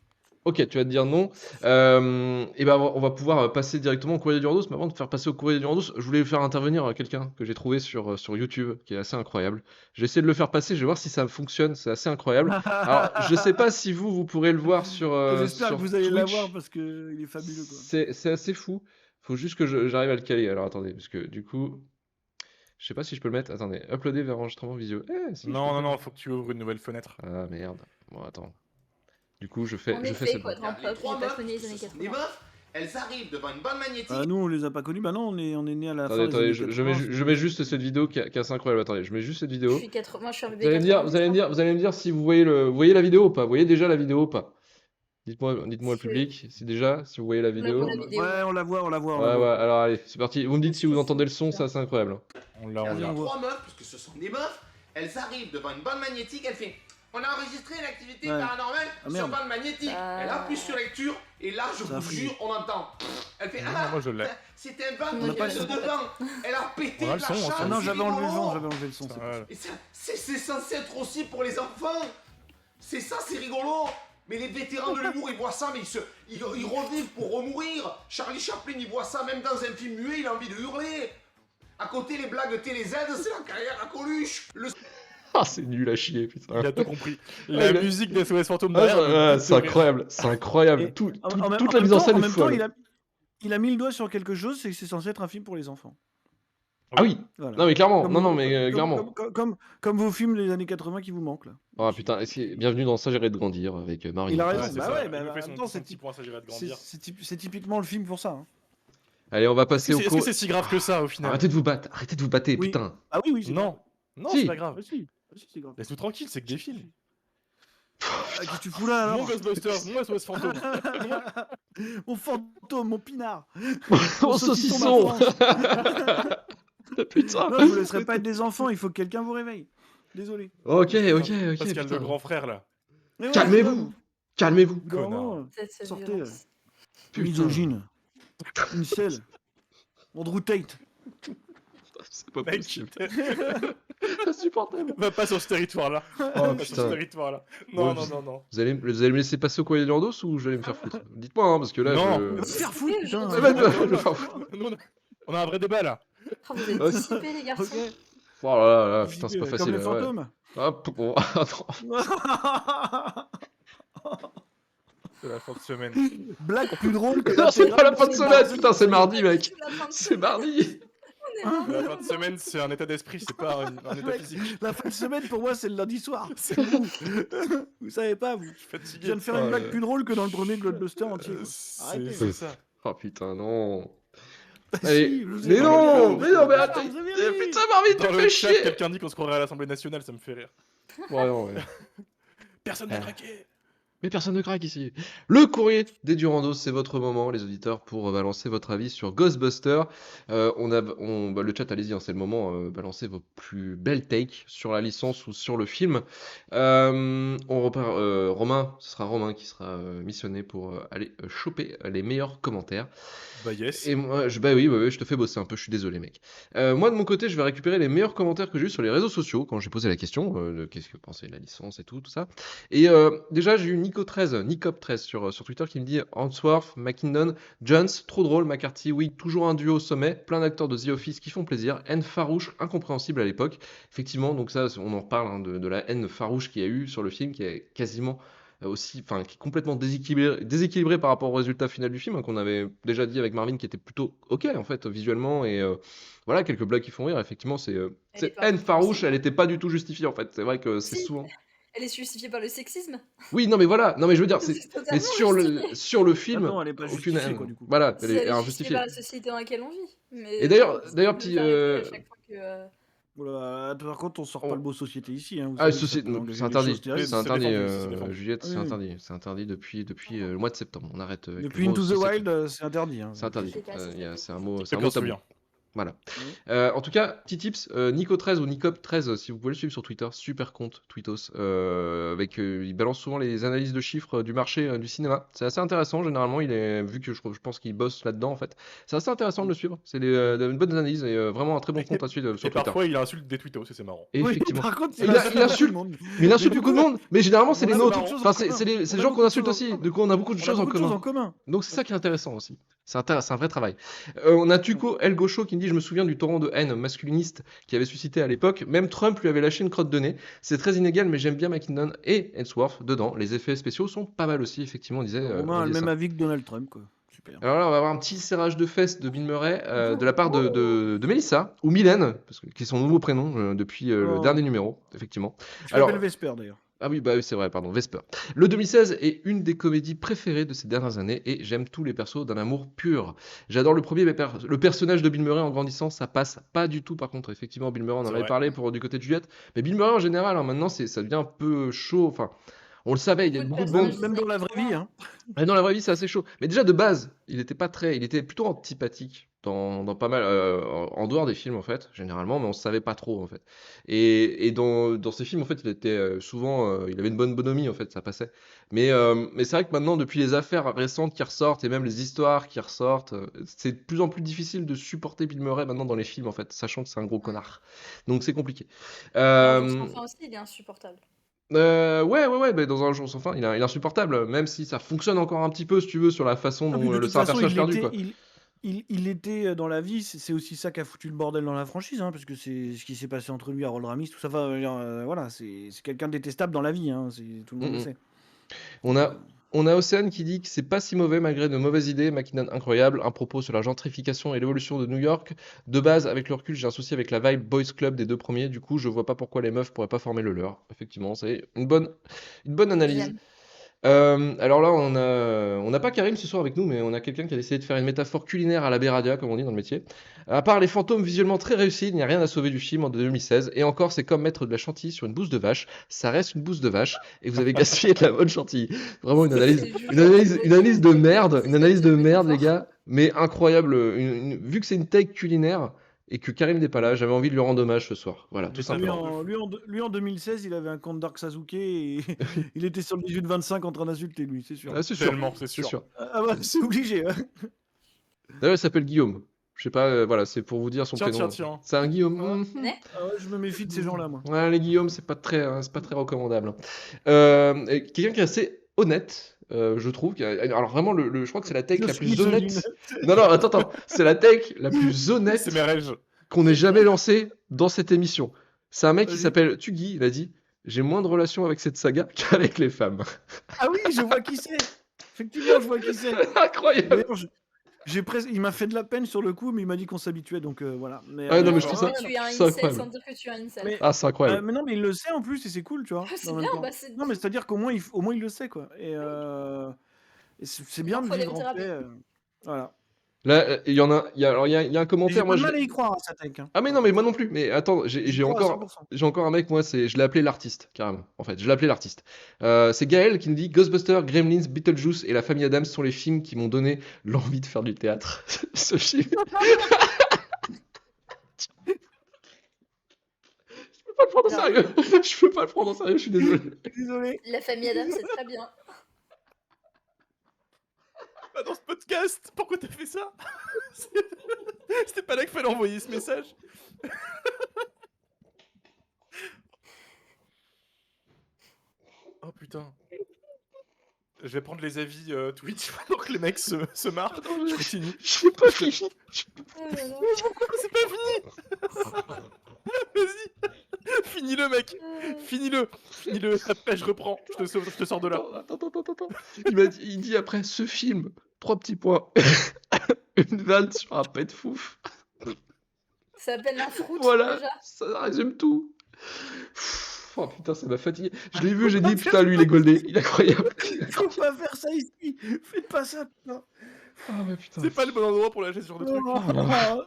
Ok, tu vas te dire non. Et ben, on va pouvoir passer directement au courrier du Randos. Mais avant de faire passer au courrier du Randos, je voulais faire intervenir quelqu'un que j'ai trouvé sur YouTube, qui est assez incroyable. J'ai essayé de le faire passer, je vais voir si ça fonctionne, c'est assez incroyable. Alors, je sais pas si vous pourrez le voir sur J'espère sur que vous allez Twitch. l'avoir parce qu'il est fabuleux, quoi. C'est assez fou. Faut juste que j'arrive à le caler. Alors, attendez, parce que du coup, je sais pas si je peux le mettre. Attendez, uploader vers enregistrement visio. Si, je peux le Non, faire. faut que tu ouvres une nouvelle fenêtre. Ah merde. Bon, attends. Du coup, je fais En je fais effet, cette. Quadrant Les Pop, trois j'ai pas meufs, connu les années ce sont des 80. meufs, elles arrivent devant une bande magnétique. Nous, on les a pas connus. Bah non, on est né à la fin Attendez, des années je 80. mets juste cette vidéo qui est assez incroyable. Attendez, je mets juste cette vidéo. Moi, je suis un Vous bébé allez me dire, 90, vous allez me dire si vous voyez vous voyez la vidéo ou pas. Vous voyez déjà la vidéo ou pas? Dites-moi le public, si vous voyez la vidéo. voit la vidéo. Ouais, on la voit. Ouais, alors allez, c'est parti. Vous me dites si vous entendez le son, c'est assez incroyable. On l'a, Vas-y, on voit. Trois meufs, puisque ce sont des meufs, elles arrivent devant une bande magnétique, elles font On a enregistré une activité Ouais. paranormale Ah, sur merde. bande magnétique. Elle appuie sur lecture et là, je Ça a vous frisé. jure, on entend. Elle fait Non, ah, moi, je l'ai. c'est un vent On qui a pas vient de le son. devant. Elle a pété On a de le la son, on chatte. s'en Ah non, c'est j'avais enlevé le rigolo. son, j'avais enlevé le son. c'est pour ça. Voilà. Et ça, c'est censé être aussi pour les enfants. C'est ça, c'est rigolo. Mais les vétérans de l'humour, ils voient ça, mais ils revivent pour remourir. Charlie Chaplin, il voit ça, même dans un film muet, il a envie de hurler. À côté, les blagues TéléZ, c'est la carrière à Coluche. Le Ah, c'est nul à chier, putain. Il a tout compris. La il a- musique des SOS Fantômes Ah, derrière. me bute c'est de rire. incroyable, c'est incroyable. Et Toute la mise en scène est même temps, folle. il a mis le doigt sur quelque chose, c'est que c'est censé être un film pour les enfants. Ah oui, Voilà. non mais clairement, Comme non, vos- non mais comme- clairement. comme vos films des années 80 qui vous manquent là. Ah putain, bienvenue dans Ça j'irai de grandir avec Marine. Il a Ouais, raison. c'est Bah ça. ouais, Il bah, nous en fait même son temps, c'est petit point, ça irait de C'est grandir. c'est typiquement le film pour ça. hein. Allez, on va Est-ce passer que au c'est- est-ce que c'est si grave que ça au final? Arrêtez de vous battre, Oui. putain. Ah oui, c'est Non, non, Si. c'est pas grave. grave. Ah, si. Ah, si, c'est grave. Laisse-nous tranquille, c'est que des films. Ah, qu'est-ce que tu fous là Mon alors Ghostbusters, mon SOS Fantôme. Mon fantôme, mon pinard. Mon saucisson. ma France. Putain. Non, je vous laisserai pas être des enfants, il faut que quelqu'un vous réveille. Désolé. Ok, Pascal, putain. le grand frère là. Mais ouais, Calmez-vous, calmez-vous. c'est ça. Vraiment, Cette Sortez, violence. Putain. misogyne. Incel. Andrew Tate. C'est pas Mec, possible. Insupportable. va pas sur ce territoire-là. Oh Va pas sur ce putain. territoire-là. Non, Bon, non, non. Vous allez me laisser passer au courrier de Lordos ou je vais me faire foutre? Dites-moi, hein, parce que là, Non. je... Va te faire foutre, putain. Ouais, bah, je vais me faire foutre. Nous, on a un vrai débat là. Oh, vous êtes Ok. dissipés, les garçons. Ok. Oh là là, putain, c'est pas Comme facile. les ouais. fantômes. Hop, bon, attends. C'est la fin de semaine. Blague plus drôle que Non, c'est pas la fin de l'intégrale semaine, putain, c'est mardi, mec. C'est la fin de C'est mardi. La fin de semaine, c'est un état d'esprit, c'est pas un état Mec, physique. La fin de semaine pour moi c'est le lundi soir. C'est vous. Vous savez pas vous. Je suis Je fatigué. viens de faire Oh une là blague là. plus drôle que dans le premier Blockbuster entier. quoi. Arrêtez. C'est ça. Oh putain, non. Si, Allez, je vous ai mais pas non, vu. mais non, mais Ah, attends. vous avez Eh, vu. Putain, Marvin, tu Dans me le fais chat, chier. quelqu'un dit qu'on se croirait à l'Assemblée nationale, ça me fait rire. Ouais, non, ouais. Personne n'a craqué. Mais personne ne craque ici. Le courrier des Durandos, c'est votre moment, les auditeurs, pour balancer votre avis sur Ghostbusters. Le chat, allez-y, hein, c'est le moment. Balancez vos plus belles takes sur la licence ou sur le film. On repart. Romain, ce sera Romain qui sera missionné pour aller choper les meilleurs commentaires. Bah yes. Et moi, bah oui, je te fais bosser un peu, je suis désolé, mec. Moi, de mon côté, je vais récupérer les meilleurs commentaires que j'ai eu sur les réseaux sociaux quand j'ai posé la question de qu'est-ce que vous pensez de la licence et tout ça. Et déjà, j'ai eu Nicop13 sur Twitter qui me dit Hansworth, McKinnon, Jones, trop drôle, McCarthy, oui, toujours un duo au sommet, plein d'acteurs de The Office qui font plaisir, haine farouche, incompréhensible à l'époque. Effectivement, donc ça, on en reparle hein, de la haine farouche qu'il y a eu sur le film, qui est quasiment aussi, enfin, qui est complètement déséquilibré par rapport au résultat final du film, hein, qu'on avait déjà dit avec Marvin, qui était plutôt ok en fait visuellement, et voilà, quelques blagues qui font rire. Effectivement, cette pas haine farouche, justifiée. elle n'était pas du tout justifiée en fait. C'est vrai que c'est Si. souvent. Elle est justifiée par le sexisme. Oui, non mais voilà, non mais je veux dire, mais totalement sur le film, Attends, elle est pas aucune justifiée, haine. quoi, du coup. Voilà, elle Si est elle est justifiée injustifiée. par la société dans laquelle on vit. Mais Et d'ailleurs, c'est d'ailleurs, de petit, faire répéter à chaque fois que, Voilà, par contre, on sort Oh. pas le mot société ici. Hein, vous Ah, savez, ça ceci, peut engager c'est des interdit, choses terribles. c'est interdit, défendu, c'est défendu. Juliette, c'est Oui. interdit, c'est interdit depuis le mois de septembre. On arrête. avec Depuis le mot Into the société. Wild, c'est interdit. Hein. C'est interdit. C'est pas- c'est C'est un mot, c'est C'est un qu'on mot se tabou. souvient. Voilà. Oui. En tout cas, petit tips, Nico13 ou Nicop13, si vous pouvez le suivre sur Twitter, super compte, Tweetos. Il balance souvent les analyses de chiffres du marché du cinéma. C'est assez intéressant, généralement, vu que je pense qu'il bosse là-dedans, en fait. C'est assez intéressant de le suivre. C'est une bonne analyse et vraiment un très bon compte à suivre sur Et Twitter. parfois, il insulte des tweetos, c'est marrant. Et Oui, effectivement. par contre, Il insulte- tout le monde. Mais il insulte Mais beaucoup de monde, mais généralement c'est on les a nôtres. beaucoup de choses Enfin, en c'est commun. les On a gens beaucoup qu'on de insulte choses en aussi. commun. Du coup, on a beaucoup de On a choses en beaucoup de choses commun. en commun. Donc c'est ça qui est intéressant aussi. C'est un vrai travail. On a Tuco El Gaucho qui me dit: je me souviens du torrent de haine masculiniste qui avait suscité à l'époque. Même Trump lui avait lâché une crotte de nez. C'est très inégal, mais j'aime bien McKinnon et Hemsworth dedans. Les effets spéciaux sont pas mal aussi, effectivement. On disait. Romain on a le disait même ça. avis que Donald Trump, quoi. Super. Alors là, on va avoir un petit serrage de fesses de Bill Murray de la part de Mélissa ou Mylène, qui est son nouveau prénom depuis le Oh. dernier numéro, effectivement. Je Alors- l'appelle Vesper, d'ailleurs. Ah oui, bah oui, c'est vrai, pardon, Vesper. Le 2016 est une des comédies préférées de ces dernières années et j'aime tous les persos d'un amour pur. J'adore le premier, mais le personnage de Bill Murray en grandissant, ça passe pas du tout par contre. Effectivement, Bill Murray, on en C'est avait vrai. parlé du côté de Juliette, mais Bill Murray en général, hein, maintenant, ça devient un peu chaud. Enfin, on le savait, il y a Beaucoup de beaucoup de monde. personnages. Même dans la vraie vie, hein. Mais dans la vraie vie, c'est assez chaud. Mais déjà, de base, il était plutôt antipathique dans pas mal, en dehors des films en fait, généralement, mais on savait pas trop en fait. Et dans ces films en fait, il était souvent, il avait une bonne bonhomie en fait, ça passait. Mais c'est vrai que maintenant, depuis les affaires récentes qui ressortent et même les histoires qui ressortent, c'est de plus en plus difficile de supporter Bill Murray maintenant dans les films en fait, sachant que c'est un gros connard. Donc c'est compliqué. Dans Un jour Euh, sans fin aussi, il est insupportable. ouais, mais dans Un jour sans fin, il est insupportable, même si ça fonctionne encore un petit peu, si tu veux, sur la façon Ah, puis dont de le toute c'est un façon, personnage perdu, quoi. il était dans la vie, c'est aussi ça qui a foutu le bordel dans la franchise, hein, parce que c'est ce qui s'est passé entre lui et Harold Ramis, tout ça. Enfin, je veux dire, voilà, c'est quelqu'un de détestable dans la vie, hein, tout le monde le Mm, mm. sait. On Donc, a, on a Océane qui dit que c'est pas si mauvais malgré de mauvaises idées. McKinnon incroyable, un propos sur la gentrification et l'évolution de New York. De base, avec le recul, j'ai un souci avec la vibe Boys Club des deux premiers. Du coup, je vois pas pourquoi les meufs pourraient pas former le leur. Effectivement, c'est une bonne analyse. J'aime. Alors là, on n'a pas Karim ce soir avec nous, mais on a quelqu'un qui a décidé de faire une métaphore culinaire à la Beradia, comme on dit dans le métier. À part les fantômes visuellement très réussis, il n'y a rien à sauver du film en 2016. Et encore, c'est comme mettre de la chantilly sur une bouse de vache. Ça reste une bouse de vache, et vous avez gaspillé de la bonne chantilly. Vraiment une analyse, C'est juste une analyse de merde, c'est une analyse de cette merde, les métaphore. gars. Mais incroyable. Vu que c'est une take culinaire et que Karim n'est pas là, j'avais envie de lui rendre hommage ce soir. Voilà, tout Métaphore. simplement. lui en 2016, il avait un compte Dark Sasuke et il était sur le 18-25 en train d'insulter lui, c'est sûr. Ah, c'est sûr, Tellement, c'est c'est sûr. sûr. Ah bah, c'est obligé. Hein. D'ailleurs, il s'appelle Guillaume. Je sais pas, voilà, c'est pour vous dire son Tiens, prénom. tiens. C'est un Guillaume. Ah, Né ah ouais, je me méfie de ces gens-là, moi. Ouais, les Guillaume, c'est pas très recommandable. Et quelqu'un qui est assez honnête, je trouve. Alors vraiment, je crois que c'est la take Je la suis plus misogyne. honnête. Non, attends. C'est la take la plus honnête C'est mes rêves. qu'on ait jamais lancée dans cette émission. C'est un mec qui Vas-y. s'appelle Tuggy, il a dit: j'ai moins de relations avec cette saga qu'avec les femmes. Ah oui, je vois qui c'est. Effectivement, je vois qui c'est. Incroyable! D'ailleurs, il m'a fait de la peine sur le coup, mais il m'a dit qu'on s'habituait, donc voilà. Mais, Ouais, non, mais je Dire trouve que ça, tu es un c'est incel incroyable. sans dire que tu es un incel. Mais, Ah, c'est incroyable. mais non, mais il le sait en plus, et c'est cool, tu vois. C'est en même bien, temps. bah c'est. Non, mais c'est-à-dire qu'au moins, au moins, il le sait, quoi. Et c'est bien de Parfois des vivre en thérapies. paix. Voilà. Là, il y en a, alors, il y a un Et j'ai commentaire, pas moi de je mal à l'ai. y croire à sa tech. Hein. Ah mais non, mais moi non plus. Mais attends, j'ai J'y crois à encore, 100%. j'ai encore un mec, moi, je l'ai appelé l'artiste, carrément. En fait, je l'ai appelé l'artiste. C'est Gaël qui nous dit: Ghostbusters, Gremlins, Beetlejuice et La Famille Adams sont les films qui m'ont donné l'envie de faire du théâtre. Ce film. Je peux pas le prendre au Non. sérieux. Je peux pas le prendre au sérieux, je suis désolé. Désolé. La famille Adam, c'est très bien. Pas dans ce podcast. Pourquoi t'as fait ça? C'était pas là qu'il fallait envoyer ce message. Oh putain. Je vais prendre les avis Twitch pendant que les mecs se marrent. Attends, Je continue. j'ai pas fini. Oh là là. C'est pas fini. Vas-y. Finis-le, mec. Finis-le. Après, je reprends. Je te sors de là. Attends. Il dit après ce film, 3 petits points. Une vanne sur un pet fouf. Ça s'appelle un fruit Voilà, déjà. ça résume tout. Oh putain, ça m'a fatigué. Je l'ai vu, j'ai dit putain, lui il est goldé, il est incroyable. Faut pas faire ça ici. Faites pas ça, putain. Ah mais putain. C'est pas le bon endroit pour lâcher ce genre de truc.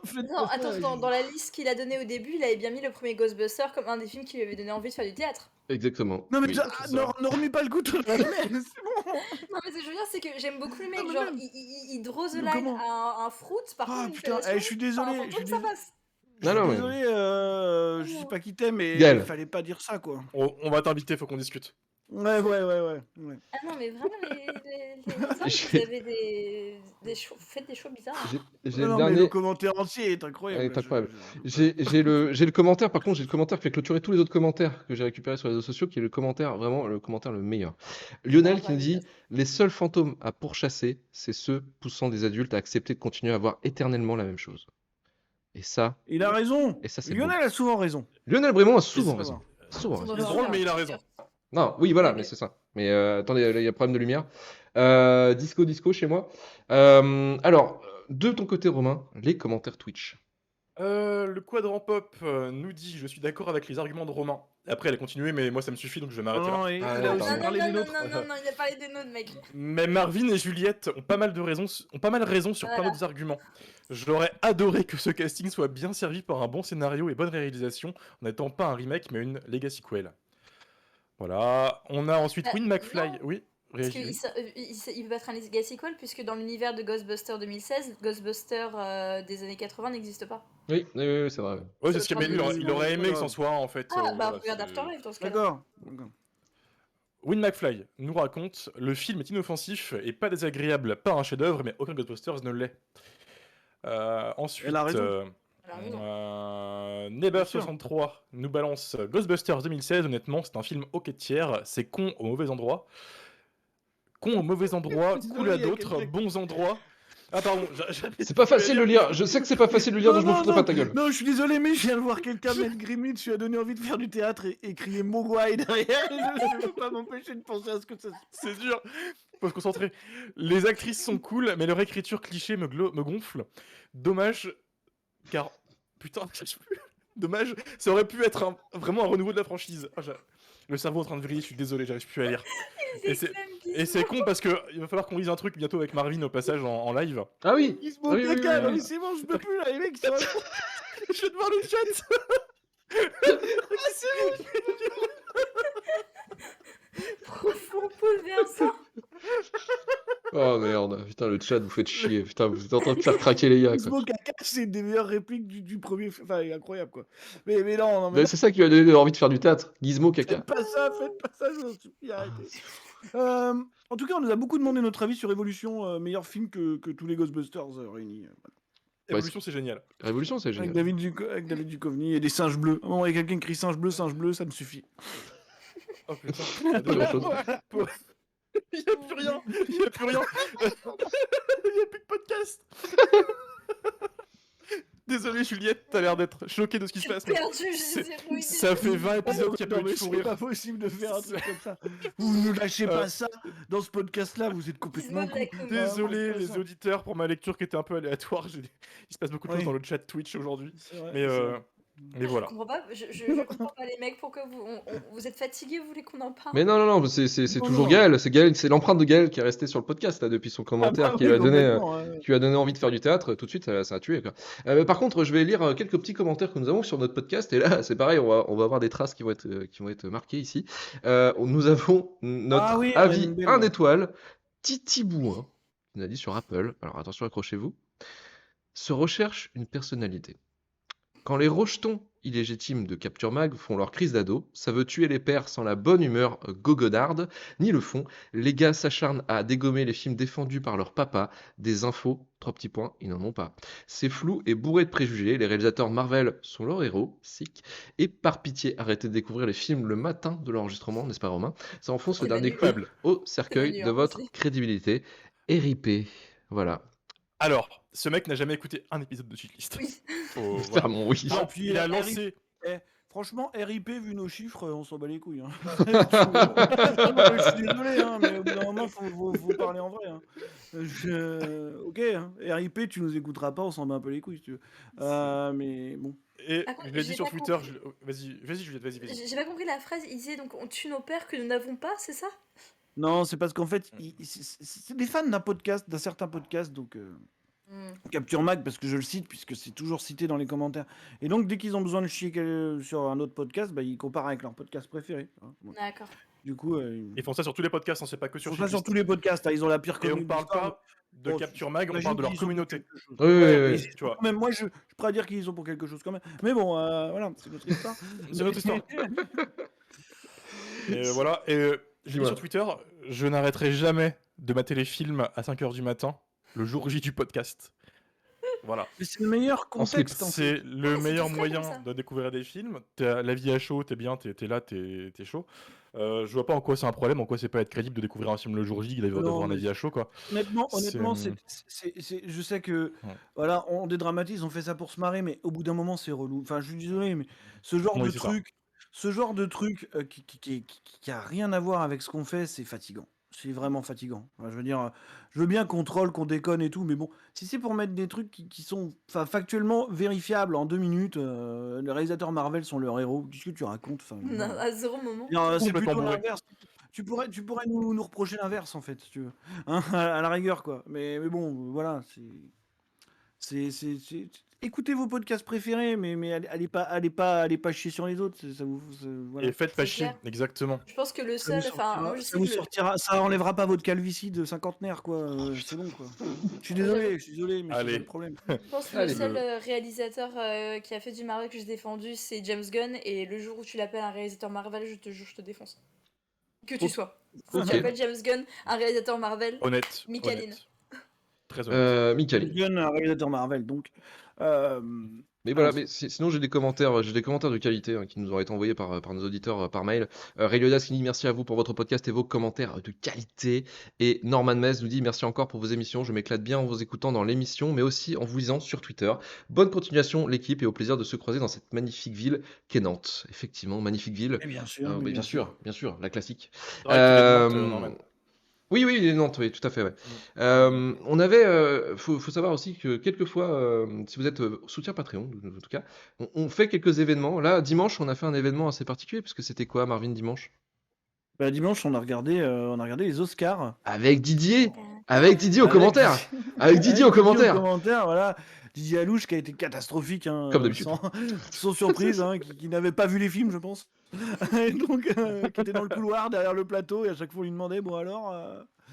Faites Non, pas ça, attends, dans la liste qu'il a donnée au début, il avait bien mis le premier Ghostbuster comme un des films qui lui avait donné envie de faire du théâtre. Exactement. Non, mais Oui. ça, c'est ça. ne remets pas le couteau dans la mer, c'est bon. Non, mais ce que je veux dire, c'est que j'aime beaucoup le mec. Non, mais Genre, même. il draw the Mais line comment à un fruit, par Ah, contre, une putain, fellation, je suis désolé, enfin, un je suis fantôme, ça passe. Non, non, mais- désolé, je sais pas qui t'aime, mais Gaël. il fallait pas dire ça, quoi. On va t'inviter, faut qu'on discute. Ouais. Ah non, mais vraiment, les hommes, vous avez vous faites des choix bizarres. hein. J'ai Non, le mais le dernier. commentaire entier est incroyable. Ouais, est incroyable. J'ai le commentaire, par contre, j'ai le commentaire qui fait clôturer tous les autres commentaires que j'ai récupérés sur les réseaux sociaux, qui est le commentaire, vraiment le commentaire le meilleur. Lionel Ah, qui nous bah, dit: les seuls fantômes à pourchasser, c'est ceux poussant des adultes à accepter de continuer à voir éternellement la même chose. Et ça, Il a raison. Et ça, c'est Lionel a souvent raison. Lionel Brémond a souvent c'est raison. pas Souvent on raison. doit C'est drôle, voir, mais il a bien raison. sûr. Non, oui, voilà, Oui, mais mais- c'est ça. Mais attendez, il y a problème de lumière. Disco chez moi. Alors, de ton côté, Romain, les commentaires Twitch. Le quadrant pop nous dit: je suis d'accord avec les arguments de Romain. Après, elle a continué, mais moi ça me suffit donc je vais m'arrêter là. Non, et Ah, il a ouais, aussi pardon. Non, parlé des non, nôtres. non, il a parlé des nôtres, mec. Mais Marvin et Juliette ont pas mal raison sur plein Voilà. d'autres arguments. J'aurais adoré que ce casting soit bien servi par un bon scénario et bonne réalisation, en n'étant pas un remake mais une legacy sequel. Voilà. On a ensuite Win McFly. non. Oui. Parce réagis, qu'il peut pas être un legacy sequel, puisque dans l'univers de Ghostbusters 2016, Ghostbusters des années 80 n'existe pas. Oui, oui, oui, c'est vrai. Ouais. Ouais, C'est c'est ce le qu'il mais troisième. il aurait c'est aimé pas que c'en grave. soit un, en fait. Ah, bah voilà, regarde c'est- Afterlife dans ce cas-là. D'accord. Win McFly nous raconte le film est inoffensif et pas désagréable, pas un chef-d'œuvre, mais aucun Ghostbusters ne l'est. Ensuite, Elle a raison. Elle a raison. Neighbor Bien sûr. 63 nous balance Ghostbusters 2016. Honnêtement, c'est un film au quai de tiers. C'est con au mauvais endroit. Con au mauvais endroit, Désolé, cool à il y a d'autres, quelqu'un- bons endroits. Ah, pardon, C'est pas facile de lire. Je sais que c'est pas facile de lire, donc je me foutrais pas de ta gueule. Non, je suis désolé, mais je viens de voir quelqu'un mettre Grimly, tu as donné envie de faire du théâtre et crier Mogwai derrière. Je ne peux pas m'empêcher de penser à ce que ça. C'est dur. Faut se concentrer. Les actrices sont cool, mais leur écriture cliché me gonfle. Dommage, car putain, j'arrive plus. Dommage, ça aurait pu être vraiment un renouveau de la franchise. Ah, le cerveau en train de vriller, je suis désolé, j'arrive plus à lire. Et c'est con parce que il va falloir qu'on lise un truc bientôt avec Marvin au passage en live. Ah oui. Gizmo Ah oui, oui, caca, oui, non, oui. mais c'est bon, je peux plus là, les mecs, ça va. Je vais devoir le chat. Profond bouleversant. Oh merde, putain, le chat, vous faites chier. Putain, vous êtes en train de faire craquer les gars, quoi. Gizmo caca, c'est une des meilleures répliques du premier. Enfin, incroyable quoi. Mais non, Mais c'est ça qui lui a donné envie de faire du théâtre. Gizmo caca. faites pas ça, je vous en supplie, arrêtez. En tout cas, on nous a beaucoup demandé notre avis sur Evolution, meilleur film que tous les Ghostbusters réunis. Voilà. Évolution, c'est génial. Révolution, c'est Avec génial. David Duchovny et des singes bleus. Bon, il y a quelqu'un qui crie singe bleu, ça me suffit. Oh putain. Pas grand-chose. Il n'y a plus rien. Il n'y a plus rien. Il n'y a plus de podcast. Désolé Juliette, t'as l'air d'être choquée de ce qui se passe. mais Perdu, je c'est- sais oui, Ça fait 20 épisodes qu'il n'y a Non, pas eu mais de fou c'est rire. pas possible de faire un truc comme ça. Vous ne lâchez pas ça dans ce podcast-là, vous êtes complètement Gizmo de la con. com. Désolé pas les ça. auditeurs pour ma lecture qui était un peu aléatoire. Il se passe beaucoup de choses Oui. dans le chat Twitch aujourd'hui. C'est vrai, Mais, c'est vrai. mais voilà. Je comprends pas, je comprends pas les mecs, pourquoi vous êtes fatigués, vous voulez qu'on en parle? Mais non, c'est Non, toujours non. Gaël. C'est l'empreinte de Gaël qui est restée sur le podcast là, depuis son commentaire Ah bah qui oui, lui a donné. complètement, ouais. Qui lui a donné envie de faire du théâtre, tout de suite ça a tué quoi. Par contre, je vais lire quelques petits commentaires que nous avons sur notre podcast et là c'est pareil, on va avoir des traces qui vont être marquées ici. Nous avons notre Ah oui, on a avis une belle, 1 ouais. étoile, Titi Bouin, qui nous a dit sur Apple. Alors attention, accrochez-vous. Se recherche une personnalité. Quand les rejetons illégitimes de Capture Mag font leur crise d'ado, ça veut tuer les pères sans la bonne humeur gogodarde, ni le fond. Les gars s'acharnent à dégommer les films défendus par leur papa. Des infos, 3 petits points, ils n'en ont pas. C'est flou et bourré de préjugés. Les réalisateurs Marvel sont leurs héros, sick. Et par pitié, arrêtez de découvrir les films le matin de l'enregistrement, n'est-ce pas Romain? Ça enfonce le C'est dernier Manu. clou au cercueil Manu, de hein, votre aussi. crédibilité. RIP. Voilà. Alors, ce mec n'a jamais écouté un épisode de Shitlist. Oui. Faut- voilà. Clairement, oui. Ah, Non, puis, il a RIP. lancé. Franchement, RIP, vu nos chiffres, on s'en bat les couilles. Hein. Je suis désolé, hein, mais au bout d'un moment, faut parler en vrai. Hein. Ok, hein. RIP, tu nous écouteras pas, on s'en bat un peu les couilles, si tu veux. Mais bon. Et Par contre, je l'ai dit j'ai sur pas Twitter. compris. Vas-y Juliette, vas-y. J'ai pas compris la phrase, il disait donc on tue nos pères que nous n'avons pas, c'est ça? Non, c'est parce qu'en fait, c'est des fans d'un podcast, d'un certain podcast, donc Capture Mag, parce que je le cite, puisque c'est toujours cité dans les commentaires. Et donc, dès qu'ils ont besoin de chier sur un autre podcast, bah, ils comparent avec leur podcast préféré. Hein. Bon. D'accord. Du coup, Ils font ça sur tous les podcasts, hein, c'est pas que ils sur font ça sur Shitlist. tous les podcasts. Hein, ils ont la pire Et on communauté. parle pas de Bon, Capture Mag, on j'imagine parle de leur qu'ils y sont pour communauté. quelque chose. Oui, oui, Ouais, oui, mais oui. Tu vois. quand même, moi, je pourrais dire qu'ils y sont pour quelque chose quand même. Mais bon, voilà, c'est notre histoire. C'est notre histoire. Et voilà, et je l'ai dit Dis-moi. sur Twitter, je n'arrêterai jamais de mater les films à 5h du matin, le jour J du podcast. Voilà. Mais c'est le meilleur En slip. contexte. En fait. C'est le c'est meilleur tout frais moyen comme ça. de découvrir des films. La vie à chaud, t'es bien, t'es là, t'es chaud. Je vois pas en quoi c'est un problème, en quoi c'est pas être crédible de découvrir un film le jour J, d'avoir un mais avis à chaud, quoi. Honnêtement, C'est- je sais que Ouais. voilà, on dédramatise, on fait ça pour se marrer, mais au bout d'un moment, c'est relou. Enfin, je suis désolé, mais ce genre Oui, de c'est ça. truc, qui a rien à voir avec ce qu'on fait, c'est fatigant. C'est vraiment fatigant. Enfin, je veux dire, je veux bien qu'on troll, qu'on déconne et tout, mais bon, si c'est pour mettre des trucs qui sont factuellement vérifiables en 2 minutes, les réalisateurs Marvel sont leurs héros. Qu'est-ce que tu racontes? Enfin, je veux Non, dire, à zéro moment. c'est Complètement plutôt bourré. l'inverse. Tu pourrais nous reprocher l'inverse, en fait, si tu veux. Hein, à la rigueur, quoi. Mais bon, voilà, Écoutez vos podcasts préférés, mais allez pas chier sur les autres. Voilà. Et faites pas C'est chier, clair. exactement. Je pense que le Ça vous seul, enfin, moi sortira, je ça sais vous que sortira, ça enlèvera pas votre calvitie de cinquantenaire, quoi. C'est bon, quoi. Je suis désolé, mais c'est Allez. ça le problème. je pense que le Allez. seul réalisateur qui a fait du Marvel que j'ai défendu, c'est James Gunn. Et le jour où tu l'appelles un réalisateur Marvel, je te jure, je te défonce. Que tu Ok. sois. Si Ok. tu appelles James Gunn un réalisateur Marvel, Honnête. Michaeline. honnête. Très honnête. Michael. Gunn, un réalisateur Marvel, donc. Mais voilà, alors, mais sinon j'ai des commentaires de qualité qui nous ont été envoyés par nos auditeurs par mail. Rayliodas qui dit merci à vous pour votre podcast et vos commentaires de qualité. Et Norman Mez nous dit merci encore pour vos émissions. Je m'éclate bien en vous écoutant dans l'émission, mais aussi en vous lisant sur Twitter. Bonne continuation l'équipe et au plaisir de se croiser dans cette magnifique ville qu'est Nantes. Effectivement, magnifique ville. et bien sûr, Mais mais bien sûr, la classique. C'est vrai que tu viens de Nantes, Norman. Oui, les Nantes, oui, tout à fait, ouais. On avait, faut savoir aussi que quelquefois, si vous êtes soutien Patreon, en tout cas, on fait quelques événements. Là, dimanche, on a fait un événement assez particulier, parce que c'était quoi, Marvin, dimanche? Bah, dimanche, on a regardé les Oscars. Avec Didier au Avec commentaire Didier- Avec Didier au commentaire voilà. Didier Alouche qui a été catastrophique, hein, Comme d'habitude. sans surprise, hein, qui n'avait pas vu les films, je pense. Et donc, qui était dans le couloir derrière le plateau, et à chaque fois on lui demandait, bon alors.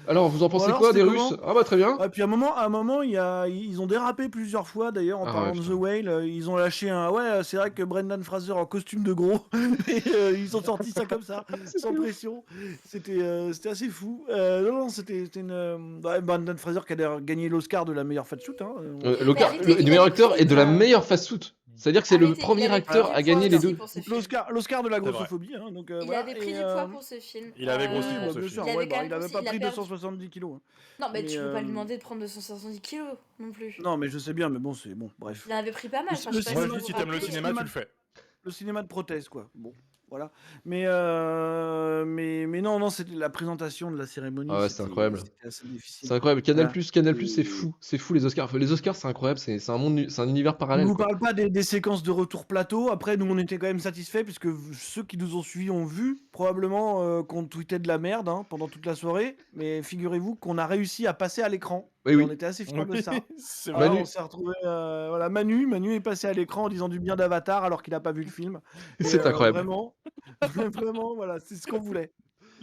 Alors, vous en pensez alors, quoi des c'était Russes? comment Ah bah très bien. Et puis à un moment, ils ont dérapé plusieurs fois d'ailleurs en Ah parlant ouais, de putain. The Whale. Ils ont lâché un. Ouais, c'est vrai que Brendan Fraser en costume de gros. Et ils ont sorti ça comme ça, sans pression. C'était assez fou. Non, c'était une. Brendan Fraser qui a d'ailleurs gagné l'Oscar de la meilleure fat-shoot. Hein. Le meilleur acteur est de la meilleure fast-food. C'est-à-dire que c'est le Arrêtez, premier il avait acteur pris à du gagner poids les aussi deux. pour ce Donc, film. L'Oscar de la C'est vrai. grossophobie. Hein, donc, Il voilà. avait pris du poids pour ce film. Il avait grossi pour ce bien film. sûr, Il avait ouais, quand même il avait grossi, pas il a pris perdu. 270 kilos. Hein. Non, mais Mais, tu peux pas lui demander de prendre 270 kilos non plus. Non, mais je sais bien, mais bon, c'est bon, bref. Il en avait pris pas mal. Enfin, Le je sais pas Moi, si je vous dis, si vous t'aimes le rappelez. cinéma, tu le fais. Le cinéma de prothèse, quoi. Bon, voilà. Mais non, c'était la présentation de la cérémonie. Ah ouais, c'est incroyable. C'était assez difficile. C'est incroyable. Canal+, Voilà. c'est fou les Oscars. Les Oscars, c'est incroyable, c'est un monde, c'est un univers Je parallèle, ne vous quoi. parle pas des séquences de retour plateau. Après, nous, on était quand même satisfaits, puisque ceux qui nous ont suivis ont vu probablement qu'on tweetait de la merde pendant toute la soirée. Mais figurez-vous qu'on a réussi à passer à l'écran. Oui, Et oui. on était assez fiers de ça. C'est Voilà, Manu. on s'est retrouvé. Voilà, Manu est passé à l'écran en disant du bien d'Avatar alors qu'il n'a pas vu le film. Et, C'est incroyable. vraiment, voilà, c'est ce qu'on voulait.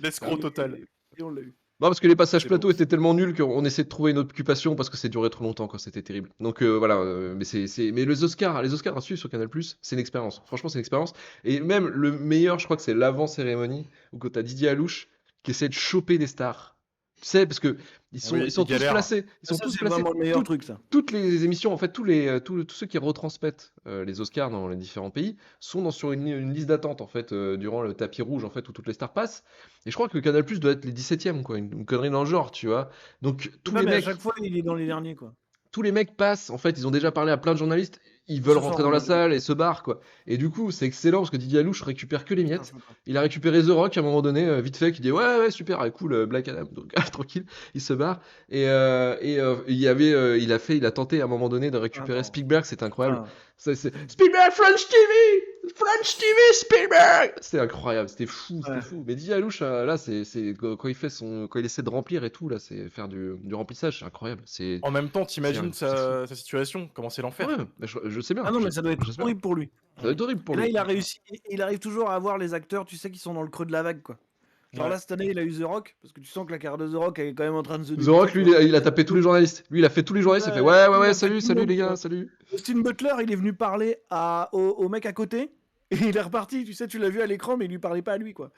l'escroc total. Et on l'a eu. Non, parce que les passages C'est plateau beau. étaient tellement nuls qu'on essayait de trouver une occupation parce que c'est duré trop longtemps, quoi. C'était terrible. Donc voilà, mais les Oscars à suivre sur Canal+, c'est une expérience. Franchement, c'est une expérience. Et même le meilleur, je crois que c'est l'avant-cérémonie où quand t'as Didier Alouche qui essaie de choper des stars. Tu sais, parce que ils sont il tous galère. placés. Ils sont Ça, tous c'est placés. vraiment le meilleur Tout- truc, ça. Toutes les émissions, en fait, tous ceux qui retransmettent les Oscars dans les différents pays sont sur une liste d'attente, en fait, durant le tapis rouge, en fait, où toutes les stars passent. Et je crois que Canal+ doit être les 17e, quoi, une connerie dans le genre, tu vois. Donc Ouais, mais à chaque fois, il est dans les derniers, quoi. tous les mecs passent, en fait, ils ont déjà parlé à plein de journalistes, ils veulent Ce rentrer soir, dans on la a- salle et se barrent, quoi. Et du coup, c'est excellent parce que Didier Alouche récupère que les miettes. Il a récupéré The Rock à un moment donné, vite fait, qui dit ouais super, ah, cool, Black Adam, donc tranquille, il se barre. Et il a tenté à un moment donné de récupérer Attends. Spielberg, c'était incroyable. Enfin, C'est Spielberg, French TV, Spielberg. C'était incroyable, c'était fou, c'était Ouais. fou. Mais Didier Alouche, là, c'est quand il essaie de remplir et tout, là, c'est faire du remplissage, c'est incroyable. C'est En même temps, t'imagines c'est sa situation, comment c'est l'enfer. ouais, mais je sais bien. Ah non, mais ça doit être j'espère. horrible pour lui. Ça doit être horrible pour Et là, lui. il a réussi. Il arrive toujours à avoir les acteurs, tu sais, qui sont dans le creux de la vague, quoi. Genre Ouais. là, cette année, il a eu The Rock, parce que tu sens que la carrière de The Rock elle est quand même en train de se The Rock, lui, il a tapé tous les journalistes. Lui, il a fait tous les journalistes. Il a fait Ouais, il ouais, a fait salut tout le monde, les gars, quoi. salut. Austin Butler, il est venu parler au mec à côté, et il est reparti. Tu sais, tu l'as vu à l'écran, mais il lui parlait pas à lui, quoi.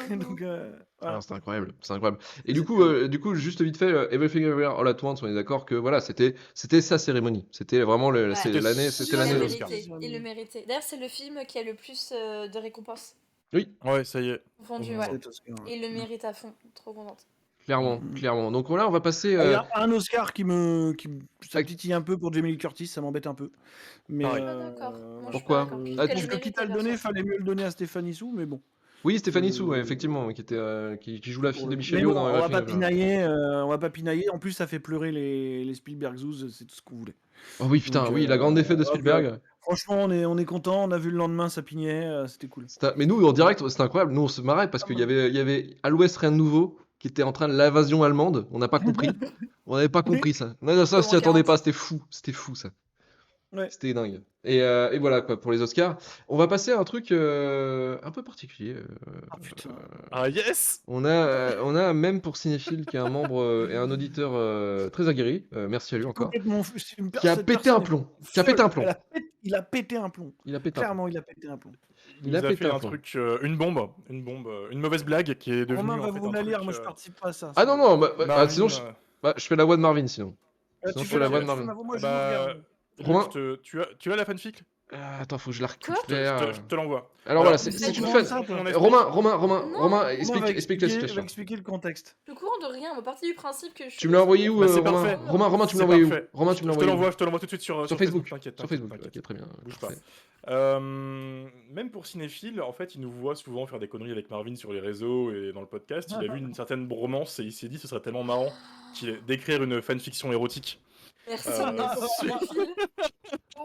Donc, voilà. Ah, c'est incroyable, c'est incroyable. Et du coup, juste vite fait, Everything Everywhere All at Once, on est d'accord que voilà, c'était sa cérémonie. C'était vraiment Ouais. c'était l'année Il de le l'Oscar. méritait. Il le méritait. D'ailleurs, c'est le film qui a le plus de récompenses. Ouais, ça y est. Confondues, Mhm. ouais. C'est Oscar, ouais. Et il le mérite à fond. Trop contente. Clairement. Donc là, on va passer. Il y a un Oscar qui me ça Avec- titille un peu pour Jamie Lee Curtis, ça m'embête un peu. Mais Pareil. Pas d'accord. Moi, je suis Pourquoi pas d'accord. Je trouve Ah, qu'elle parce le que quitte à méritait, le donner, perso. fallait mieux le donner à Stéphanie Sou, mais bon. Oui, Stéphanie Sou, ouais, effectivement, qui joue la fille de Mais Michel bon, Yeoh dans on va Everything pas Everywhere. pinailler, on va pas pinailler. En plus, ça fait pleurer les Spielberg Zoos, c'est tout ce qu'on voulait. Oh oui, putain, Donc, oui, la grande défaite de hop, Spielberg. Franchement, on est content. On a vu le lendemain, ça pignait, c'était cool. Mais nous, en direct, c'était incroyable. Nous, on se marrait parce qu'il y avait à l'Ouest rien de nouveau qui était en train de l'invasion allemande. On n'a pas compris. On n'avait pas compris ça. Non, ça, on s'y Comment attendait 40. pas. C'était fou ça. Ouais. C'était dingue. Et voilà quoi pour les Oscars. On va passer à un truc un peu particulier. Ah putain. Ah yes. On a même pour Cinéphile qui est un membre et un auditeur très aguerri. Merci à lui encore. Complètement fou. C'est Qui a cette pété un personne est plomb. Qui a pété un plomb. Il a pété un plomb. Il a pété un plomb. Clairement, il a pété un plomb. Il Il a nous a pété fait un un plomb. truc, une bombe, une mauvaise blague qui est devenue Romain va en fait vous un la lire, truc, moi je participe pas à ça. Ah non, non, Marvin, sinon je fais la voix de Marvin sinon. Sinon, Tu je fais fais la la voix de voix, Marvin. moi je vous bah, regarde. Romain. tu as la fanfic? Attends, faut que je la Quoi récupère. Je te l'envoie. Alors voilà, Alors, c'est c'est une bon, fan. ça, on explique. Romain, On va explique la on va situation. expliquer le contexte. Je suis au courant de rien, on va partir du principe que je Tu me l'as envoyé où, Bah, c'est Romain? parfait. Romain, tu me C'est l'as envoyé où? parfait. Romain, tu me l'as Je te envoyé où? l'envoie tout de suite sur Facebook. T'inquiète. Sur Facebook, t'inquiète. ok, très bien. Bouge pas. Parfait. Même pour Cinéphile, en fait, il nous voit souvent faire des conneries avec Marvin sur les réseaux et dans le podcast. Il a vu une certaine bromance et il s'est dit ce serait tellement marrant d'écrire une fanfiction érotique Merci, Euh,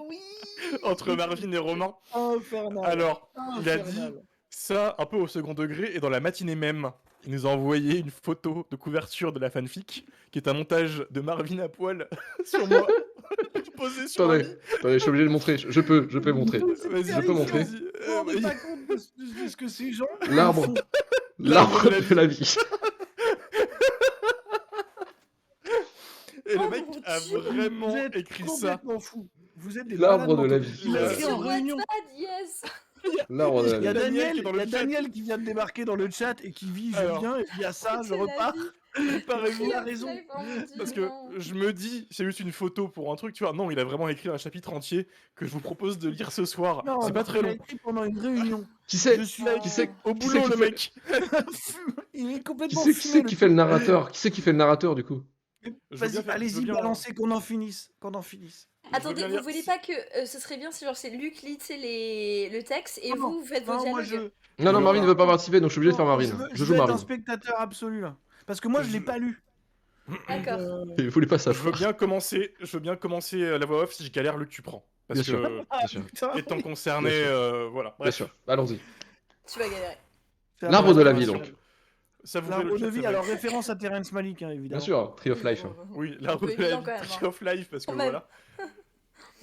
Oui. entre Marvin et Romain. Infernal. Alors, il a dit Infernal. ça un peu au second degré et dans la matinée même, il nous a envoyé une photo de couverture de la fanfic qui est un montage de Marvin à poil sur moi, posé sur un lit. Attendez, je suis obligé de montrer. Je peux montrer. Vas-y, Je peux montrer. vas-y. Vous vous rendez pas compte de ce que ces gens L'arbre font. de la vie. Et le Oh mec mon a Dieu. vraiment Vous êtes écrit ça. complètement fou. Vous êtes des L'arbre malades de la mentaux. vie. Il a Yes. écrit en réunion. Yes. L'arbre de Il y a la vie. Daniel qui est dans le chat. Daniel qui vient de débarquer dans le chat et qui vit, je Alors. viens, et puis il y a ça, je C'est la repars. vie. Pareil-vous. Il a raison. Oh mon Dieu, Parce que non. je me dis, c'est juste une photo pour un truc, tu vois. Non, il a vraiment écrit un chapitre entier que je vous propose de lire ce soir. Non, C'est pas très il a long. écrit pendant une réunion. Qui c'est Je suis là, Qui c'est Au Qui boulot, c'est le qui mec. il est Qui complètement c'est fumé, qui le fait le narrateur? Qui c'est qui fait le narrateur du coup? Je veux bien Vas-y, faire- je veux allez-y, bien- balancez, qu'on en finisse. Attendez, bien vous lire. voulez pas que ce serait bien si genre c'est Luc lit tu sais, le texte et Non, vous faites vos Non, moi dialogues. Non, Non, Marvin ne veut pas participer, donc je suis obligé de faire Non, Marvin. Je joue veux être un Marvin. spectateur absolu là. Parce que moi je l'ai pas lu. D'accord. Il voulait pas Je veux savoir. bien commencer la voix off si je galère, Luc, tu prends. Parce Bien sûr. que, Bien sûr. Putain. étant concerné, Bien sûr. voilà. Bien Bref. sûr. Allons-y. Tu vas galérer. L'arbre de la vie donc. Ça vous fait L'arbre le de chat, vie, ça va alors être- référence à Terrence Malick, hein, évidemment. Bien sûr. Tree of Life. Oui, Un l'arbre peu de la évident vie, quand même, Tree hein. of Life, parce que Quand même. voilà.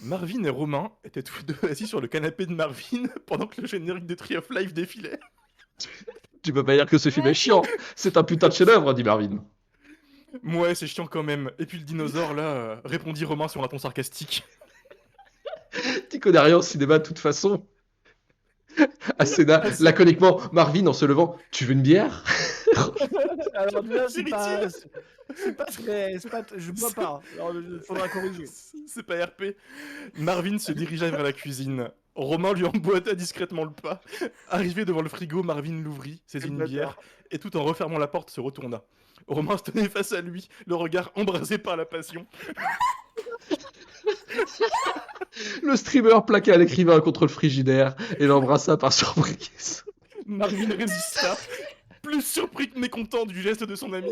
Marvin et Romain étaient tous deux assis sur le canapé de Marvin pendant que le générique de Tree of Life défilait. Tu peux pas dire que ce film est chiant. C'est un putain de chef-d'œuvre, dit Marvin. Ouais, c'est chiant quand même. Et puis le dinosaure, là, répondit Romain sur un ton sarcastique. Tu connais rien au cinéma de toute façon. Asséna, laconiquement, Marvin en se levant. Tu veux une bière? Alors déjà, c'est C'est pas... utile. C'est pas très... Je bois pas. Alors, faudra corriger. C'est pas RP. Marvin se dirigea vers la cuisine. Romain lui emboîta discrètement le pas. Arrivé devant le frigo, Marvin l'ouvrit, saisit une bière, et tout en refermant la porte, se retourna. Romain se tenait face à lui, le regard embrasé par la passion. Le streamer plaqua l'écrivain contre le frigidaire et l'embrassa par surprise. Marvin résista, plus surpris que mécontent du geste de son ami.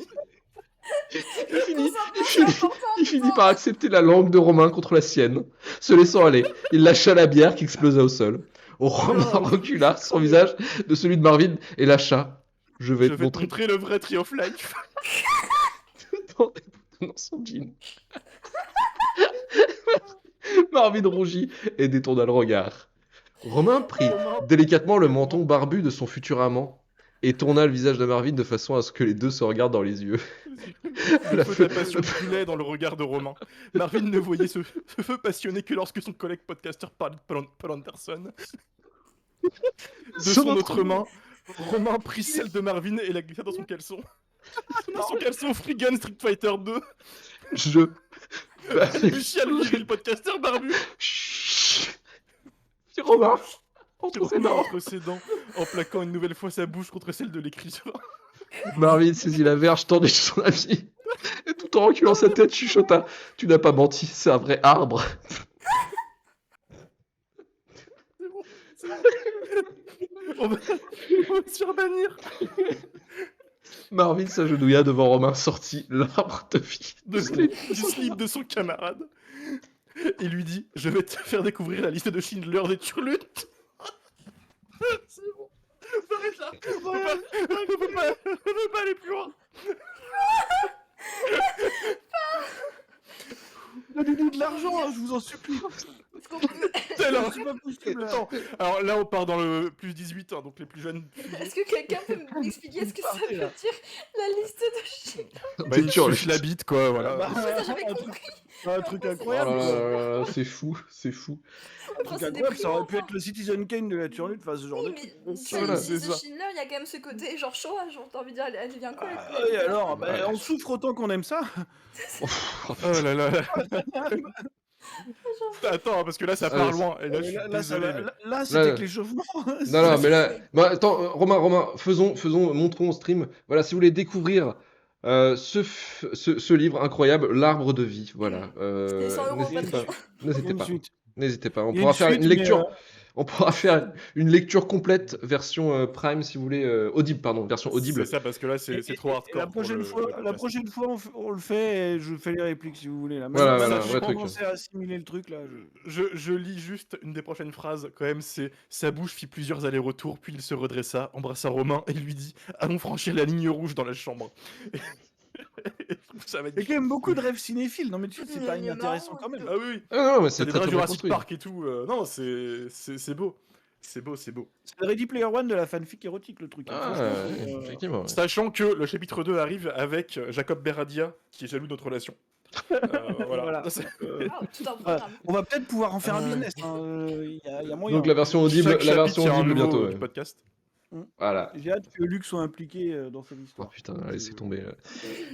Il finit par accepter la langue de Romain contre la sienne. Se laissant aller, il lâcha la bière qui explosa au sol. Romain recula son visage de celui de Marvin et lâcha. Je vais Je te vais te montrer montrer le vrai Tree of Life. dans son jean. Marvin rougit et détourna le regard. Romain prit délicatement le menton barbu de son futur amant et tourna le visage de Marvin de façon à ce que les deux se regardent dans les yeux. Le feu de la passion brûlait dans le regard de Romain. Marvin ne voyait ce feu passionné que lorsque son collègue podcasteur parlait de Paul Anderson. De son autre main, Romain prit celle de Marvin et la glissa dans son caleçon. Dans son caleçon Freegun Street Fighter 2. Je... Le chien lui le podcasteur barbu. Chut. Petit Romain, entre ses dents. Entre ses dents, en plaquant une nouvelle fois sa bouche contre celle de l'écrivain. Marvin saisit la verge tendue de son ami et tout en reculant sa tête chuchota. Tu n'as pas menti, c'est un vrai arbre. On va se faire bannir. Marvin s'agenouilla devant Romain, sortit l'arbre de vie. Du slip de son camarade. Et lui dit, je vais te faire découvrir la liste de Schindler des turlutes. C'est bon. Faut arrêter là. On peut pas aller plus loin. Donnez-nous de l'argent, hein, je vous en supplie. Est-ce qu'on peut- Alors, C'est pas possible. attends, alors là, on part dans le plus 18, hein, donc les plus jeunes. Est-ce que quelqu'un peut m'expliquer ce que ça veut Partez, là. dire la liste de Schindler? Bah, C'est il dur, suce la bite, quoi, voilà. Bah, Ça, j'avais un compris. truc Oh là incroyable. là quoi. là là, c'est fou, c'est fou. Un truc c'est incroyable, ça aurait pu déprimant, être le Citizen Kane de la Turlude, enfin ce genre Oui, de mais truc. tu sais, Voilà, les c'est listes de ça. Schindler, il y a quand même ce côté genre Shoah, genre t'as envie de dire, elle vient quoi Ah, et alors, bah, Ouais. on souffre autant qu'on aime ça. Oh, Oh là là. Attends, hein, parce que là, ça part Ouais, loin. Et là, je suis Là, ça désolé, va- mais... là, c'était Là- que l'échauffement. Non, non, mais là. Bah, attends, Romain, montrons au stream. Voilà, si vous voulez découvrir ce livre incroyable, L'Arbre de vie. Voilà. C'est 100 euros, N'hésitez pas. Patreon. Il y a N'hésitez une pas. suite. N'hésitez pas. On Il y a pourra une faire suite, une mais, lecture. On pourra faire une lecture complète, version Prime, si vous voulez. Audible, pardon, version audible. C'est ça, parce que là, c'est trop hardcore. La prochaine pour le fois, podcast. on le fait et je fais les répliques si vous voulez. Là. Voilà, Maintenant, voilà, j'ai vrai truc. commencé à assimiler le truc là. Je lis juste une des prochaines phrases, quand même, c'est « Sa bouche fit plusieurs allers-retours, puis il se redressa, embrassa Romain et lui dit « Allons franchir la ligne rouge dans la chambre. » Ça va être... Il y a quand même beaucoup de rêves cinéphiles. Non mais tu sais, c'est pas Il est inintéressant marrant, quand même. Ah oui, oui. Ah non, mais C'est c'est des très vrais très bien Jurassic construit. Park et tout. Non, c'est beau. C'est beau, c'est beau. C'est le Ready Player One de la fanfic érotique le truc. hein. Ah, Franchement, ouais, effectivement. ouais. Sachant que le chapitre 2 arrive avec Jacob Beradia, qui est jaloux de notre relation. Voilà. Voilà. C'est- Ah, tout un Ouais, programme. on va peut-être pouvoir en faire un business. Il y a moyen. Donc la version audible, Chaque la chapitre, version il y a un audible nouveau bientôt. du ouais. podcast. Voilà. J'ai hâte que Luc soit impliqué dans cette Oh histoire. putain, laissez tomber.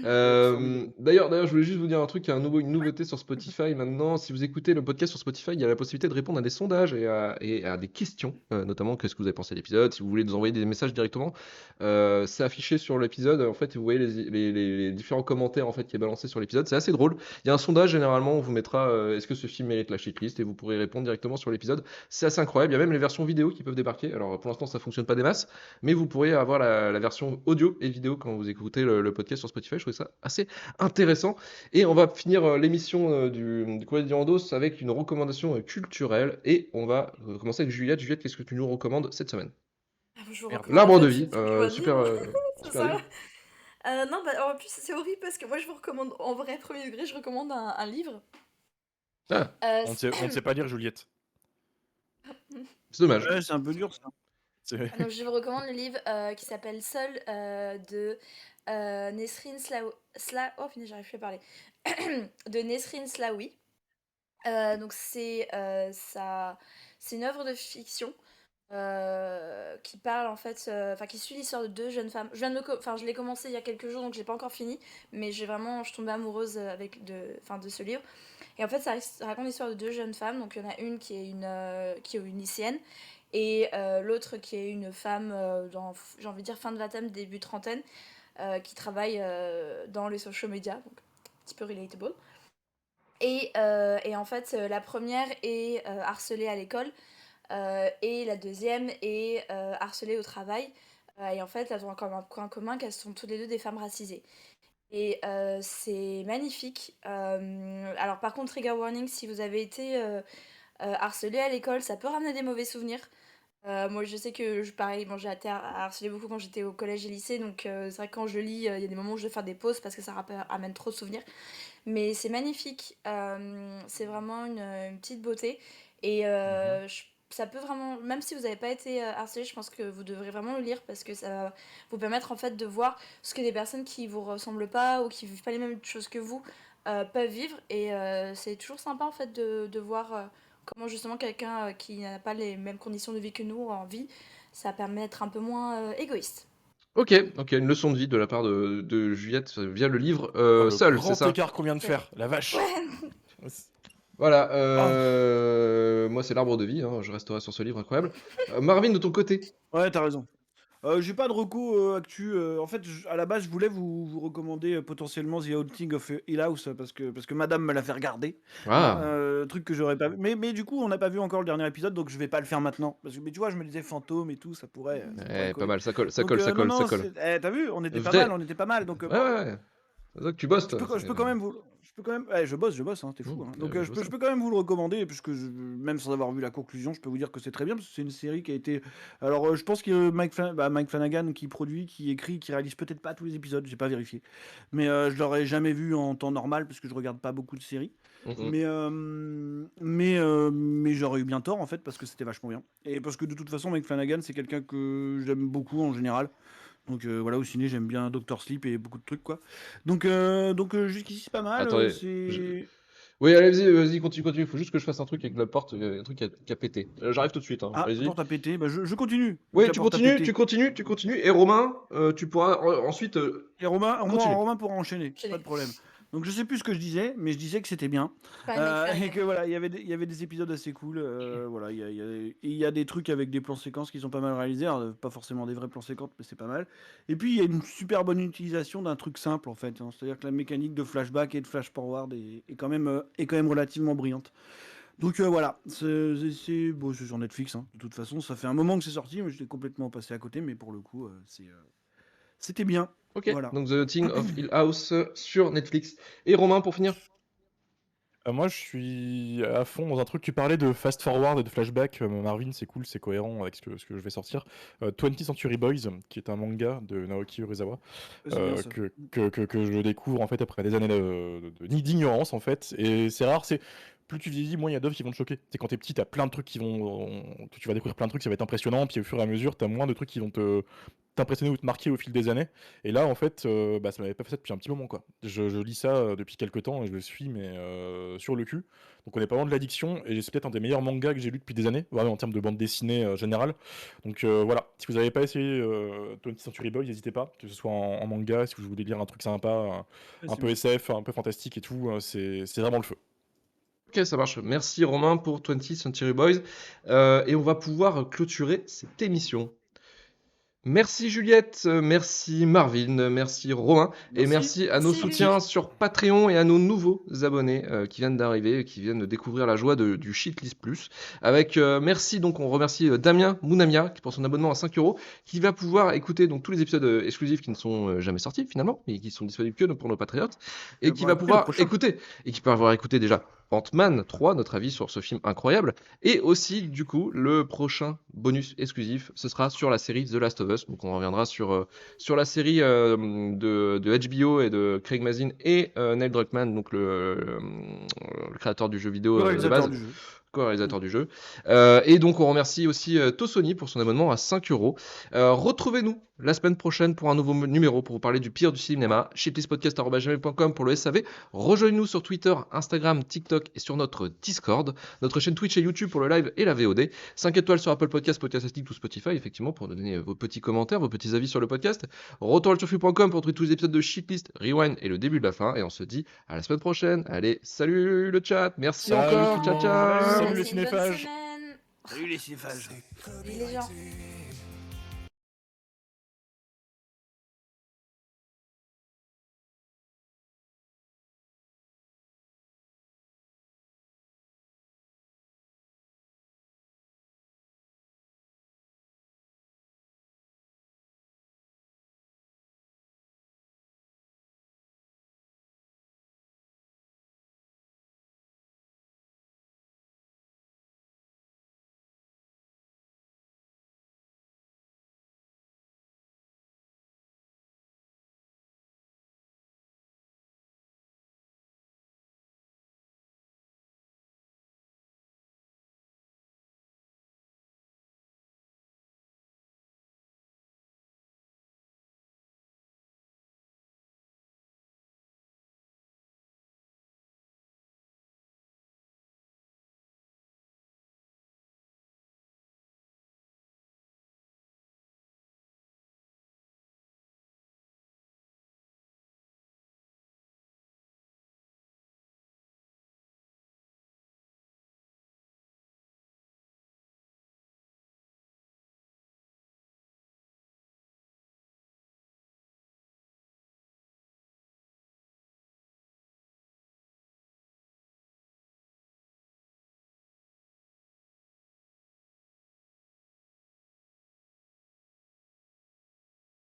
formidable. D'ailleurs, je voulais juste vous dire un truc, il y a une nouveauté sur Spotify maintenant. Si vous écoutez le podcast sur Spotify, il y a la possibilité de répondre à des sondages et à des questions, notamment qu'est-ce que vous avez pensé de l'épisode. Si vous voulez nous envoyer des messages directement, c'est affiché sur l'épisode. En fait, vous voyez les différents commentaires en fait qui est balancé sur l'épisode. C'est assez drôle. Il y a un sondage généralement, on vous mettra est-ce que ce film mérite la shitlist et vous pourrez répondre directement sur l'épisode. C'est assez incroyable. Il y a même les versions vidéo qui peuvent débarquer. Alors pour l'instant, ça fonctionne pas des masses, mais vous pourrez avoir la version audio et vidéo quand vous écoutez le podcast sur Spotify. Je trouvais ça assez intéressant. Et on va finir l'émission du Courrier du Randos avec une recommandation culturelle. Et on va commencer avec Juliette. Juliette, qu'est-ce que tu nous recommandes cette semaine? Ah, je vous Merde. recommande L'arbre un de petit vie. truc loisir. Super, C'est super ça. livre. Non, bah, en plus, c'est horrible parce que moi, je vous recommande, en vrai, premier degré, je recommande un livre. Ah, On ne sait pas lire Juliette. c'est dommage. Ouais, c'est un peu dur ça. C'est- Donc, je vous recommande le livre qui s'appelle Seul de Nesrine oh, punaise, j'arrive plus à parler. De Nesrine Slaoui. Donc, c'est une œuvre de fiction qui parle en fait, enfin qui suit l'histoire de deux jeunes femmes. Je l'ai commencé il y a quelques jours donc j'ai pas encore fini, mais je suis tombée amoureuse de ce livre. Et en fait ça raconte l'histoire de deux jeunes femmes. Donc il y en a une qui est une lycéenne et l'autre qui est une femme j'ai envie de dire fin de vingtaine, début trentaine, qui travaille dans les social media, donc un petit peu relatable. Et en fait la première est harcelée à l'école. Et la deuxième est harcelée au travail. Et en fait, elles ont encore un point commun qu'elles sont toutes les deux des femmes racisées. Et c'est magnifique. Alors par contre, trigger warning, si vous avez été harcelé à l'école, ça peut ramener des mauvais souvenirs. Moi, je sais que pareil, bon, j'ai été harcelée beaucoup quand j'étais au collège et lycée, donc c'est vrai que quand je lis, il y a des moments où je dois faire des pauses parce que ça ramène trop de souvenirs. Mais c'est magnifique. C'est vraiment une petite beauté. Et ça peut vraiment, même si vous n'avez pas été harcelé, je pense que vous devrez vraiment le lire parce que ça va vous permettre en fait de voir ce que des personnes qui vous ressemblent pas ou qui vivent pas les mêmes choses que vous peuvent vivre. Et c'est toujours sympa en fait de voir comment justement quelqu'un qui n'a pas les mêmes conditions de vie que nous en vie, ça permet d'être un peu moins égoïste. Ok, une leçon de vie de la part de Juliette via le livre Le Seul, grand c'est ça? écart qu'on vient de faire, la vache. Voilà, moi c'est l'arbre de vie, hein, je resterai sur ce livre incroyable. Marvin, de ton côté? Ouais, t'as raison. J'ai pas de reco actu. En fait, à la base, je voulais vous recommander potentiellement The Haunting of Hill House parce que madame me l'a fait regarder. Ah, Truc que j'aurais pas vu. Mais du coup, on n'a pas vu encore le dernier épisode, donc je vais pas le faire maintenant. Mais tu vois, je me disais fantôme et tout, ça pourrait. pas coller. mal, ça colle, ça Donc, colle, ça non, colle, non, ça colle. t'as vu, on était Vrai- pas mal. Donc, Ouais, ouais, ouais. C'est ça que tu bosses, toi. je peux quand même vous. Je peux quand même. Ouais, je bosse, hein, t'es fou. Hein. Donc je peux quand même vous le recommander, puisque même sans avoir vu la conclusion, je peux vous dire que c'est très bien, parce que c'est une série qui a été. Alors je pense que Mike Flanagan qui produit, qui écrit, qui réalise peut-être pas tous les épisodes, j'ai pas vérifié. Mais je l'aurais jamais vu en temps normal, parce que je regarde pas beaucoup de séries. Mais j'aurais eu bien tort en fait, parce que c'était vachement bien. Et parce que de toute façon, Mike Flanagan, c'est quelqu'un que j'aime beaucoup en général. Donc voilà, au ciné, j'aime bien Doctor Sleep et beaucoup de trucs, quoi. Donc jusqu'ici, c'est pas mal. Attendez, C'est. Oui, allez, vas-y, continue. Faut juste que je fasse un truc avec la porte, un truc qui a pété. J'arrive tout de suite, hein. Ah, la Vas-y. porte a pété. Bah, je continue. Oui, La tu porte a continues, pété. tu continues. Et Romain, tu pourras ensuite. Et Romain continue. pourra enchaîner, Enchaîner. pas de problème. Donc je sais plus ce que je disais, mais je disais que c'était bien. Et que voilà, il y avait des épisodes assez cool. Voilà, il y a des trucs avec des plans séquences qui sont pas mal réalisés. Alors, pas forcément des vrais plans séquences, mais c'est pas mal. Et puis il y a une super bonne utilisation d'un truc simple en fait. Hein. C'est-à-dire que la mécanique de flashback et de flash forward est quand même relativement brillante. Donc voilà, c'est bon, c'est sur Netflix. Hein. De toute façon, ça fait un moment que c'est sorti, mais j'étais complètement passé à côté. Mais pour le coup, c'était bien. Ok, Voilà. donc The Thing of Hill House sur Netflix. Et Romain, pour finir. Moi, je suis à fond dans un truc. Tu parlais de fast forward et de flashback. Marvin, c'est cool, c'est cohérent avec ce que je vais sortir. 20th Century Boys, qui est un manga de Naoki Urizawa, C'est bien ça. que je découvre en fait après des années d'ignorance en fait. Et c'est rare, c'est plus tu vieillis, moins il y a d'œuvres qui vont te choquer. C'est quand t'es petit, t'as plein de trucs que tu vas découvrir plein de trucs, ça va être impressionnant. Puis au fur et à mesure, t'as moins de trucs qui vont t'impressionner ou te marquer au fil des années. Et là, en fait, ça m'avait pas fait ça depuis un petit moment, quoi. Je lis ça depuis quelques temps et je le suis, mais sur le cul. Donc on est pas loin de l'addiction et c'est peut-être un des meilleurs mangas que j'ai lu depuis des années, vraiment en termes de bande dessinée générale. Donc voilà, si vous n'avez pas essayé 20th Century Boy, n'hésitez pas, que ce soit en manga, si vous voulez lire un truc sympa, un peu SF, un peu fantastique et tout, c'est vraiment le feu. Ok, ça marche. Merci Romain pour 20th Century Boys. Et on va pouvoir clôturer cette émission. Merci Juliette, merci Marvin, merci Romain, et merci à nos Merci, soutiens sur Patreon et à nos nouveaux abonnés qui viennent d'arriver, qui viennent de découvrir la joie du Shitlist Plus. Avec merci, donc on remercie Damien Mounamia qui pour son abonnement à 5€, qui va pouvoir écouter donc tous les épisodes exclusifs qui ne sont jamais sortis finalement, mais qui sont disponibles que pour nos patriotes, et qui va pouvoir écouter, et qui peut avoir écouté déjà Ant-Man 3, notre avis sur ce film incroyable, et aussi du coup le prochain bonus exclusif, ce sera sur la série The Last of Us. Donc on reviendra sur la série de HBO et de Craig Mazin et Neil Druckmann, donc le créateur du jeu vidéo de base. Co-réalisateur du jeu. Et donc on remercie aussi Tosoni pour son abonnement à 5€. Retrouvez-nous la semaine prochaine pour un nouveau numéro pour vous parler du pire du cinéma. shitlistpodcast@gmail.com pour le SAV. Rejoignez-nous sur Twitter, Instagram, TikTok et sur notre Discord. Notre chaîne Twitch et YouTube pour le live et la VOD. 5 étoiles sur Apple Podcast, Podcast Addict ou Spotify, effectivement, pour donner vos petits commentaires, vos petits avis sur le podcast. Retourneturfu.com pour trouver tous les épisodes de Shitlist, Rewind et le début de la fin. Et on se dit à la semaine prochaine. Allez, salut le chat. Merci Salut encore. tout le Ciao, monde. ciao. Salut les Passez une bonne cinéphages. semaine. Salut les cinéphages. Salut les gens.